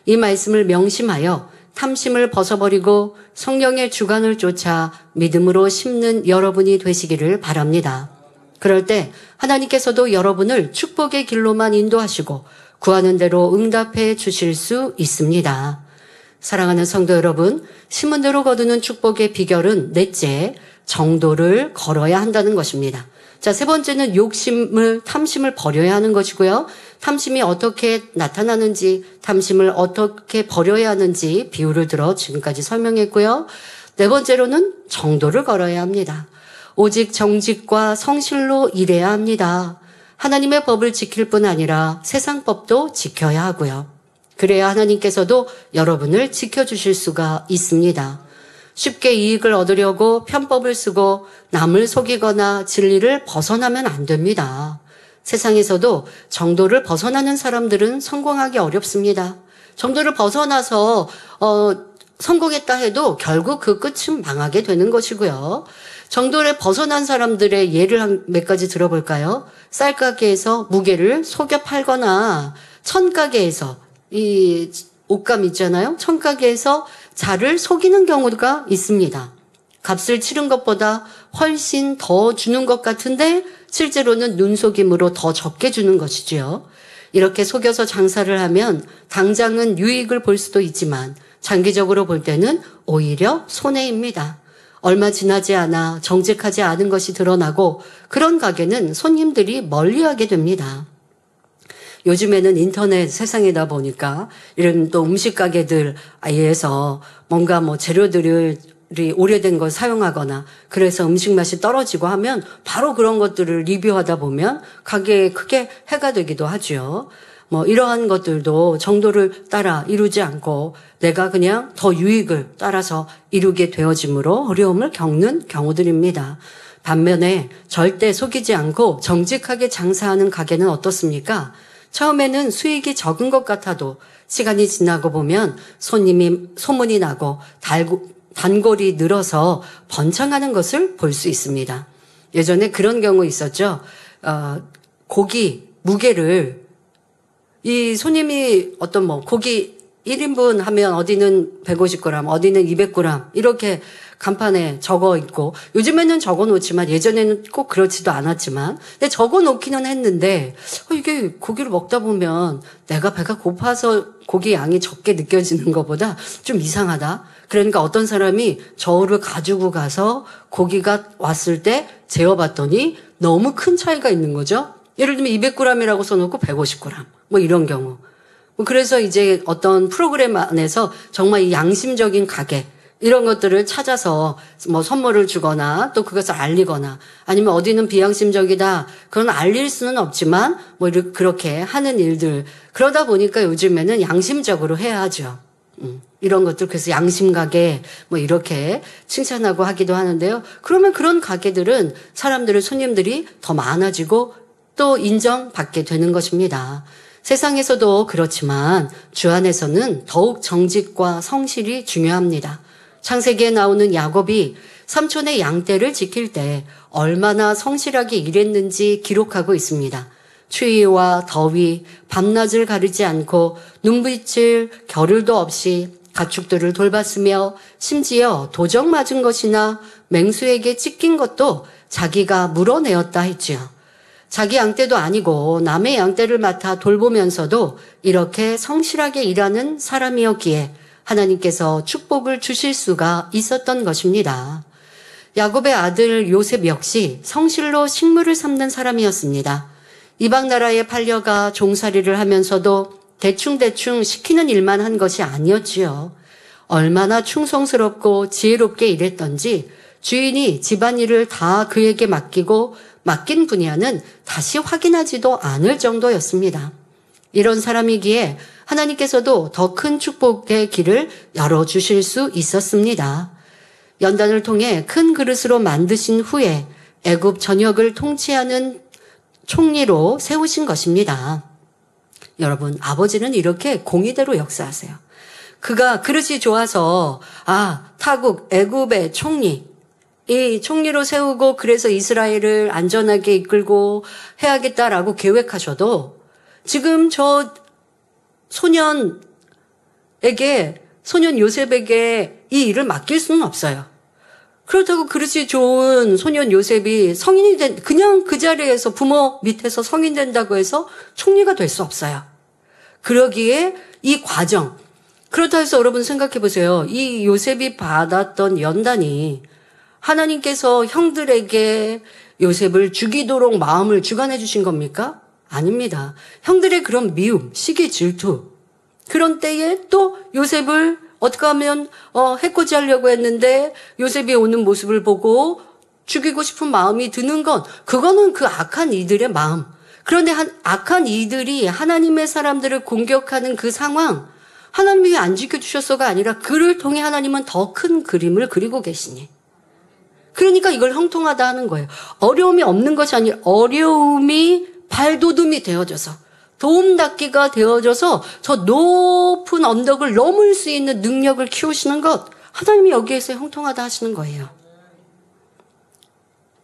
이 말씀을 명심하여 탐심을 벗어버리고 성령의 주관을 쫓아 믿음으로 심는 여러분이 되시기를 바랍니다. 그럴 때 하나님께서도 여러분을 축복의 길로만 인도하시고 구하는 대로 응답해 주실 수 있습니다. 사랑하는 성도 여러분, 심은 대로 거두는 축복의 비결은 넷째, 정도를 걸어야 한다는 것입니다. 자, 세 번째는 탐심을 버려야 하는 것이고요. 탐심이 어떻게 나타나는지, 탐심을 어떻게 버려야 하는지 비유를 들어 지금까지 설명했고요. 네 번째로는 정도를 걸어야 합니다. 오직 정직과 성실로 일해야 합니다. 하나님의 법을 지킬 뿐 아니라 세상 법도 지켜야 하고요. 그래야 하나님께서도 여러분을 지켜주실 수가 있습니다. 쉽게 이익을 얻으려고 편법을 쓰고 남을 속이거나 진리를 벗어나면 안 됩니다. 세상에서도 정도를 벗어나는 사람들은 성공하기 어렵습니다. 정도를 벗어나서 성공했다 해도 결국 그 끝은 망하게 되는 것이고요. 정도를 벗어난 사람들의 예를 몇 가지 들어볼까요? 쌀가게에서 무게를 속여 팔거나 천가게에서 이 옷감 있잖아요. 천가게에서 자를 속이는 경우가 있습니다. 값을 치른 것보다 훨씬 더 주는 것 같은데 실제로는 눈속임으로 더 적게 주는 것이지요. 이렇게 속여서 장사를 하면 당장은 유익을 볼 수도 있지만 장기적으로 볼 때는 오히려 손해입니다. 얼마 지나지 않아 정직하지 않은 것이 드러나고 그런 가게는 손님들이 멀리하게 됩니다. 요즘에는 인터넷 세상이다 보니까 이런 또 음식 가게들에서 뭔가 재료들이 오래된 걸 사용하거나 그래서 음식 맛이 떨어지고 하면 바로 그런 것들을 리뷰하다 보면 가게에 크게 해가 되기도 하죠. 이러한 것들도 정도를 따라 이루지 않고 내가 그냥 더 유익을 따라서 이루게 되어짐으로 어려움을 겪는 경우들입니다. 반면에 절대 속이지 않고 정직하게 장사하는 가게는 어떻습니까? 처음에는 수익이 적은 것 같아도 시간이 지나고 보면 소문이 나고 단골이 늘어서 번창하는 것을 볼 수 있습니다. 예전에 그런 경우 있었죠. 고기 무게를 이 손님이 고기 1인분 하면 어디는 150g, 어디는 200g 이렇게 간판에 적어 있고, 요즘에는 적어 놓지만 예전에는 꼭 그렇지도 않았지만, 근데 적어 놓기는 했는데, 이게 고기를 먹다 보면 내가 배가 고파서 고기 양이 적게 느껴지는 것보다 좀 이상하다. 그러니까 어떤 사람이 저울을 가지고 가서 고기가 왔을 때 재어봤더니 너무 큰 차이가 있는 거죠. 예를 들면 200g이라고 써놓고 150g. 뭐 이런 경우. 그래서 이제 어떤 프로그램 안에서 정말 이 양심적인 가게, 이런 것들을 찾아서 뭐 선물을 주거나 또 그것을 알리거나 아니면 어디는 비양심적이다. 그건 알릴 수는 없지만 뭐 그렇게 하는 일들. 그러다 보니까 요즘에는 양심적으로 해야 하죠. 이런 것들. 그래서 양심 가게 뭐 이렇게 칭찬하고 하기도 하는데요. 그러면 그런 가게들은 사람들의 손님들이 더 많아지고 또 인정받게 되는 것입니다. 세상에서도 그렇지만 주 안에서는 더욱 정직과 성실이 중요합니다. 창세기에 나오는 야곱이 삼촌의 양떼를 지킬 때 얼마나 성실하게 일했는지 기록하고 있습니다. 추위와 더위, 밤낮을 가리지 않고 눈빛을 겨를도 없이 가축들을 돌봤으며 심지어 도적 맞은 것이나 맹수에게 찢긴 것도 자기가 물어내었다 했지요. 자기 양떼도 아니고 남의 양떼를 맡아 돌보면서도 이렇게 성실하게 일하는 사람이었기에 하나님께서 축복을 주실 수가 있었던 것입니다. 야곱의 아들 요셉 역시 성실로 식물을 삶는 사람이었습니다. 이방 나라에 팔려가 종살이를 하면서도 대충대충 시키는 일만 한 것이 아니었지요. 얼마나 충성스럽고 지혜롭게 일했던지 주인이 집안일을 다 그에게 맡기고 맡긴 분야는 다시 확인하지도 않을 정도였습니다. 이런 사람이기에 하나님께서도 더 큰 축복의 길을 열어주실 수 있었습니다. 연단을 통해 큰 그릇으로 만드신 후에 애굽 전역을 통치하는 총리로 세우신 것입니다. 여러분, 아버지는 이렇게 공의대로 역사하세요. 그가 그릇이 좋아서 타국 애굽의 총리, 이 총리로 세우고 그래서 이스라엘을 안전하게 이끌고 해야겠다라고 계획하셔도 지금 저 소년 요셉에게 이 일을 맡길 수는 없어요. 그렇다고 그릇이 좋은 소년 요셉이 성인이 그냥 그 자리에서 부모 밑에서 성인 된다고 해서 총리가 될 수 없어요. 그러기에 이 과정, 그렇다 해서 여러분 생각해 보세요. 이 요셉이 받았던 연단이 하나님께서 형들에게 요셉을 죽이도록 마음을 주관해 주신 겁니까? 아닙니다. 형들의 그런 미움, 시기, 질투, 그런 때에 또 요셉을 어떻게 하면 해코지하려고 했는데 요셉이 오는 모습을 보고 죽이고 싶은 마음이 드는 건 그거는 그 악한 이들의 마음. 그런데 악한 이들이 하나님의 사람들을 공격하는 그 상황, 하나님이 왜 안 지켜주셨어가 아니라 그를 통해 하나님은 더 큰 그림을 그리고 계시니. 그러니까 이걸 형통하다 하는 거예요. 어려움이 없는 것이 아니라 어려움이 발돋움이 되어져서 도움닫기가 되어져서 저 높은 언덕을 넘을 수 있는 능력을 키우시는 것, 하나님이 여기에서 형통하다 하시는 거예요.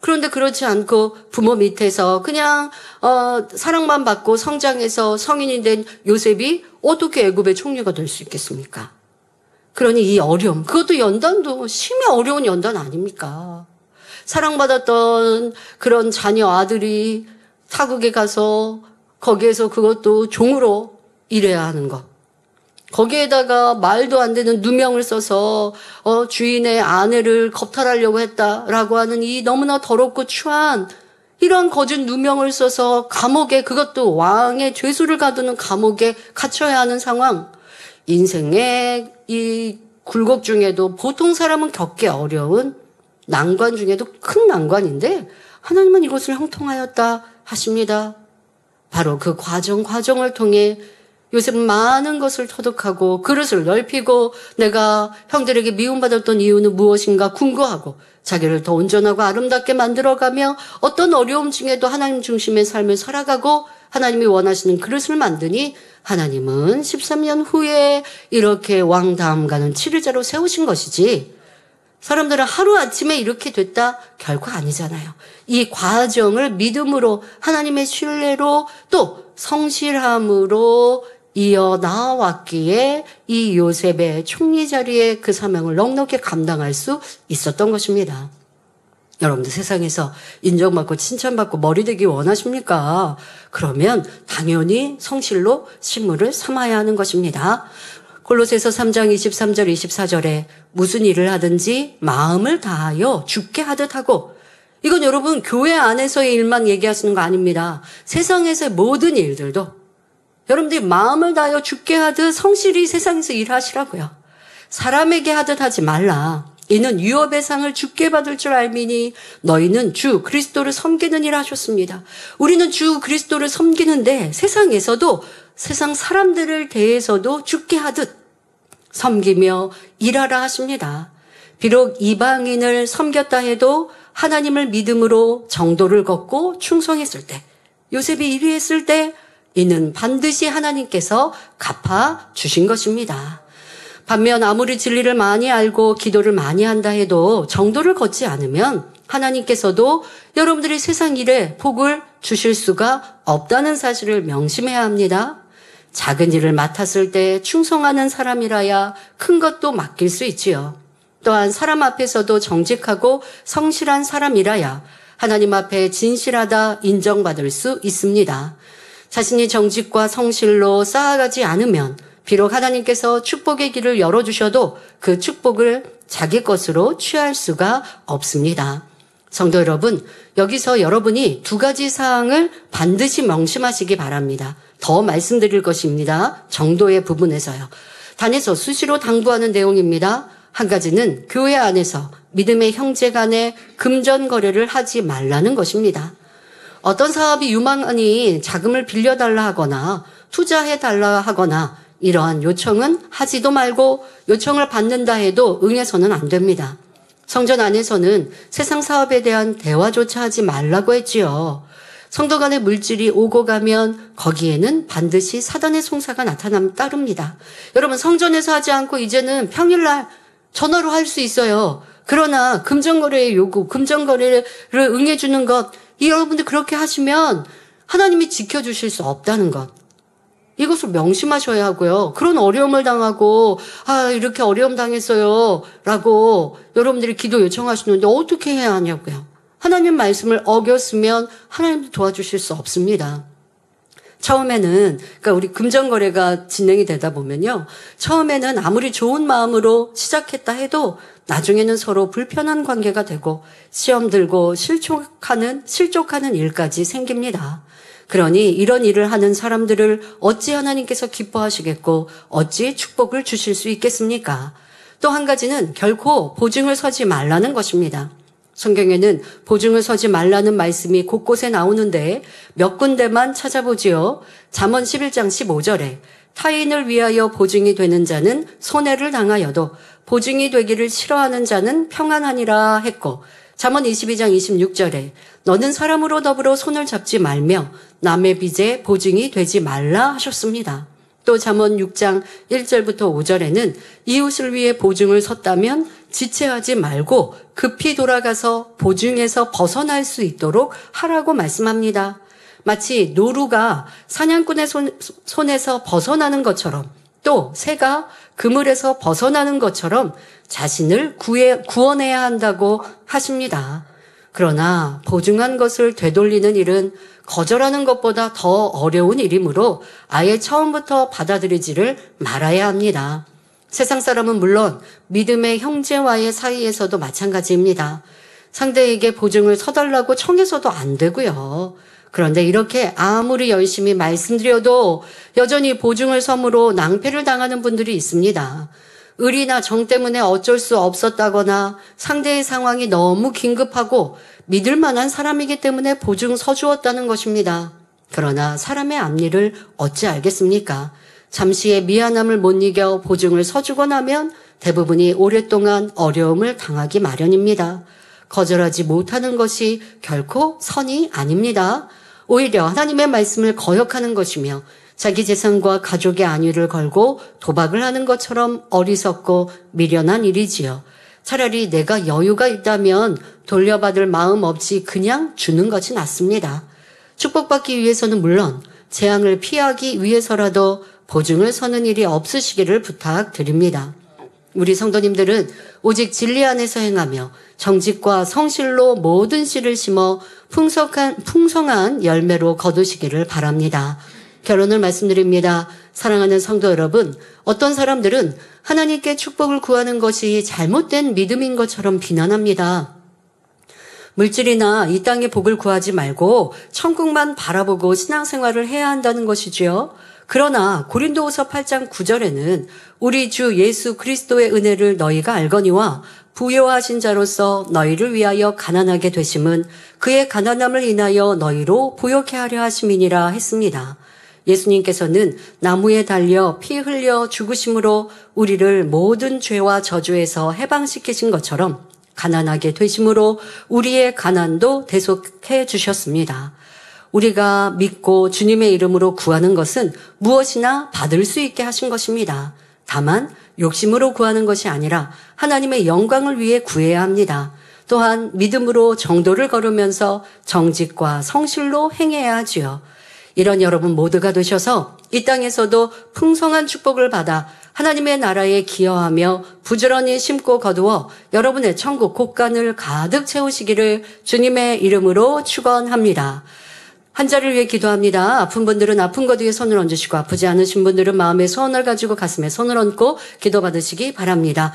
그런데 그렇지 않고 부모 밑에서 그냥 사랑만 받고 성장해서 성인이 된 요셉이 어떻게 애굽의 총리가 될 수 있겠습니까? 그러니 이 어려움, 그것도 연단도 심히 어려운 연단 아닙니까? 사랑받았던 그런 자녀 아들이 타국에 가서 거기에서 그것도 종으로 일해야 하는 것. 거기에다가 말도 안 되는 누명을 써서 주인의 아내를 겁탈하려고 했다라고 하는 이 너무나 더럽고 추한 이런 거짓 누명을 써서 감옥에, 그것도 왕의 죄수를 가두는 감옥에 갇혀야 하는 상황. 인생의 이 굴곡 중에도 보통 사람은 겪기 어려운 난관 중에도 큰 난관인데 하나님은 이것을 형통하였다 하십니다. 바로 그 과정을 통해 요셉은 많은 것을 터득하고 그릇을 넓히고 내가 형들에게 미움받았던 이유는 무엇인가 궁구하고 자기를 더 온전하고 아름답게 만들어가며 어떤 어려움 중에도 하나님 중심의 삶을 살아가고 하나님이 원하시는 그릇을 만드니 하나님은 13년 후에 이렇게 왕 다음 가는 치르자로 세우신 것이지 사람들은 하루아침에 이렇게 됐다? 결코 아니잖아요. 이 과정을 믿음으로 하나님의 신뢰로 또 성실함으로 이어 나아왔기에 이 요셉의 총리 자리에 그 사명을 넉넉히 감당할 수 있었던 것입니다. 여러분들 세상에서 인정받고 칭찬받고 머리되기 원하십니까? 그러면 당연히 성실로 신물을 삼아야 하는 것입니다. 골로새서 3장 23절 24절에 무슨 일을 하든지 마음을 다하여 죽게 하듯 하고, 이건 여러분 교회 안에서의 일만 얘기하시는 거 아닙니다. 세상에서의 모든 일들도 여러분들이 마음을 다하여 죽게 하듯 성실히 세상에서 일하시라고요. 사람에게 하듯 하지 말라. 이는 유업의 상을 주께 받을 줄 알미니 너희는 주 그리스도를 섬기는 일 하셨습니다. 우리는 주 그리스도를 섬기는데 세상에서도 세상 사람들을 대해서도 주께 하듯 섬기며 일하라 하십니다. 비록 이방인을 섬겼다 해도 하나님을 믿음으로 정도를 걷고 충성했을 때, 요셉이 이리했을 때 이는 반드시 하나님께서 갚아 주신 것입니다. 반면 아무리 진리를 많이 알고 기도를 많이 한다 해도 정도를 걷지 않으면 하나님께서도 여러분들이 세상 일에 복을 주실 수가 없다는 사실을 명심해야 합니다. 작은 일을 맡았을 때 충성하는 사람이라야 큰 것도 맡길 수 있지요. 또한 사람 앞에서도 정직하고 성실한 사람이라야 하나님 앞에 진실하다 인정받을 수 있습니다. 자신이 정직과 성실로 쌓아가지 않으면 비록 하나님께서 축복의 길을 열어주셔도 그 축복을 자기 것으로 취할 수가 없습니다. 성도 여러분, 여기서 여러분이 두 가지 사항을 반드시 명심하시기 바랍니다. 더 말씀드릴 것입니다. 정도의 부분에서요. 단에서 수시로 당부하는 내용입니다. 한 가지는 교회 안에서 믿음의 형제 간에 금전 거래를 하지 말라는 것입니다. 어떤 사업이 유망하니 자금을 빌려달라 하거나 투자해달라 하거나 이러한 요청은 하지도 말고 요청을 받는다 해도 응해서는 안 됩니다. 성전 안에서는 세상 사업에 대한 대화조차 하지 말라고 했지요. 성도 간의 물질이 오고 가면 거기에는 반드시 사단의 송사가 따릅니다. 여러분, 성전에서 하지 않고 이제는 평일날 전화로 할 수 있어요. 그러나 금전거래의 요구, 금전거래를 응해주는 것, 여러분들 그렇게 하시면 하나님이 지켜주실 수 없다는 것. 이것을 명심하셔야 하고요. 그런 어려움을 당하고 이렇게 어려움 당했어요 라고 여러분들이 기도 요청하시는데 어떻게 해야 하냐고요. 하나님 말씀을 어겼으면 하나님도 도와주실 수 없습니다. 처음에는 그러니까 우리 금전거래가 진행이 되다 보면요. 처음에는 아무리 좋은 마음으로 시작했다 해도 나중에는 서로 불편한 관계가 되고 시험 들고 실족하는 일까지 생깁니다. 그러니 이런 일을 하는 사람들을 어찌 하나님께서 기뻐하시겠고 어찌 축복을 주실 수 있겠습니까? 또 한 가지는 결코 보증을 서지 말라는 것입니다. 성경에는 보증을 서지 말라는 말씀이 곳곳에 나오는데 몇 군데만 찾아보지요. 잠언 11장 15절에 타인을 위하여 보증이 되는 자는 손해를 당하여도 보증이 되기를 싫어하는 자는 평안하니라 했고, 잠언 22장 26절에 너는 사람으로 더불어 손을 잡지 말며 남의 빚에 보증이 되지 말라 하셨습니다. 또 잠언 6장 1절부터 5절에는 이웃을 위해 보증을 섰다면 지체하지 말고 급히 돌아가서 보증에서 벗어날 수 있도록 하라고 말씀합니다. 마치 노루가 사냥꾼의 손에서 벗어나는 것처럼 또 새가 그물에서 벗어나는 것처럼 자신을 구원해야 한다고 하십니다. 그러나 보증한 것을 되돌리는 일은 거절하는 것보다 더 어려운 일이므로 아예 처음부터 받아들이지를 말아야 합니다. 세상 사람은 물론 믿음의 형제와의 사이에서도 마찬가지입니다. 상대에게 보증을 서달라고 청해서도 안 되고요. 그런데 이렇게 아무리 열심히 말씀드려도 여전히 보증을 섬으로 낭패를 당하는 분들이 있습니다. 의리나 정 때문에 어쩔 수 없었다거나 상대의 상황이 너무 긴급하고 믿을 만한 사람이기 때문에 보증 서주었다는 것입니다. 그러나 사람의 앞일을 어찌 알겠습니까? 잠시의 미안함을 못 이겨 보증을 서주고 나면 대부분이 오랫동안 어려움을 당하기 마련입니다. 거절하지 못하는 것이 결코 선이 아닙니다. 오히려 하나님의 말씀을 거역하는 것이며 자기 재산과 가족의 안위를 걸고 도박을 하는 것처럼 어리석고 미련한 일이지요. 차라리 내가 여유가 있다면 돌려받을 마음 없이 그냥 주는 것이 낫습니다. 축복받기 위해서는 물론 재앙을 피하기 위해서라도 보증을 서는 일이 없으시기를 부탁드립니다. 우리 성도님들은 오직 진리 안에서 행하며 정직과 성실로 모든 씨를 심어 풍성한 열매로 거두시기를 바랍니다. 결론을 말씀드립니다. 사랑하는 성도 여러분, 어떤 사람들은 하나님께 축복을 구하는 것이 잘못된 믿음인 것처럼 비난합니다. 물질이나 이 땅의 복을 구하지 말고 천국만 바라보고 신앙생활을 해야 한다는 것이지요. 그러나 고린도후서 8장 9절에는 우리 주 예수 그리스도의 은혜를 너희가 알거니와 부요하신 자로서 너희를 위하여 가난하게 되심은 그의 가난함을 인하여 너희로 부요케 하려 하심이니라 했습니다. 예수님께서는 나무에 달려 피 흘려 죽으심으로 우리를 모든 죄와 저주에서 해방시키신 것처럼 가난하게 되심으로 우리의 가난도 대속해 주셨습니다. 우리가 믿고 주님의 이름으로 구하는 것은 무엇이나 받을 수 있게 하신 것입니다. 다만 욕심으로 구하는 것이 아니라 하나님의 영광을 위해 구해야 합니다. 또한 믿음으로 정도를 걸으면서 정직과 성실로 행해야 하지요. 이런 여러분 모두가 되셔서 이 땅에서도 풍성한 축복을 받아 하나님의 나라에 기여하며 부지런히 심고 거두어 여러분의 천국 곳간을 가득 채우시기를 주님의 이름으로 축원합니다. 환자를 위해 기도합니다. 아픈 분들은 아픈 것 위에 손을 얹으시고 아프지 않으신 분들은 마음에 소원을 가지고 가슴에 손을 얹고 기도받으시기 바랍니다.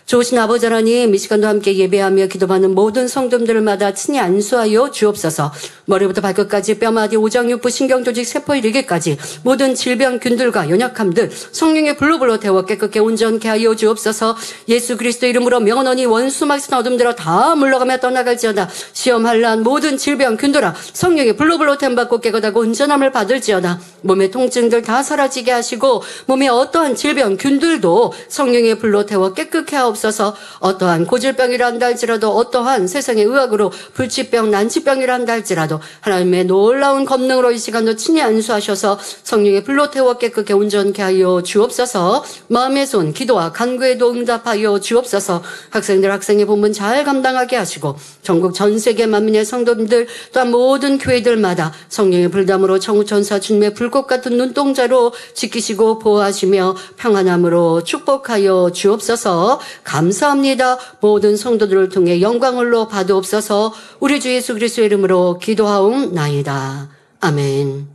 좋으신 아버지 하나님, 이 시간도 함께 예배하며 기도받는 모든 성도들마다 친히 안수하여 주옵소서. 머리부터 발끝까지 뼈마디 오장육부 신경조직 세포 이르기까지 모든 질병균들과 연약함들 성령의 불로 태워 깨끗게 온전케 하여 주옵소서. 예수 그리스도 이름으로 명언하니 원수 막신 어둠들아 다 물러가며 떠나갈지어다. 시험 환난 모든 질병균들아 성령의 불로 템 받고 깨끗하고 온전함을 받을지어다. 몸의 통증들 다 사라지게 하시고 몸의 어떠한 질병균들도 성령의 불로 태워 깨끗게 하옵소서. 없어서 어떠한 고질병이라 한다 할지라도 어떠한 세상의 의학으로 불치병, 난치병이라 한다 할지라도 하나님의 놀라운 검능으로 이 시간도 친히 안수하셔서 성령의 불로 태워 깨끗게 온전케 하여 주옵소서. 마음의 손, 기도와 간구에도 응답하여 주옵소서. 학생들 학생의 본분 잘 감당하게 하시고 전국 전 세계 만민의 성도님들 또한 모든 교회들마다 성령의 불담으로 천구천사 주님의 불꽃 같은 눈동자로 지키시고 보호하시며 평안함으로 축복하여 주옵소서. 감사합니다. 모든 성도들을 통해 영광을로 받으옵소서. 우리 주 예수 그리스도의 이름으로 기도하옵나이다. 아멘.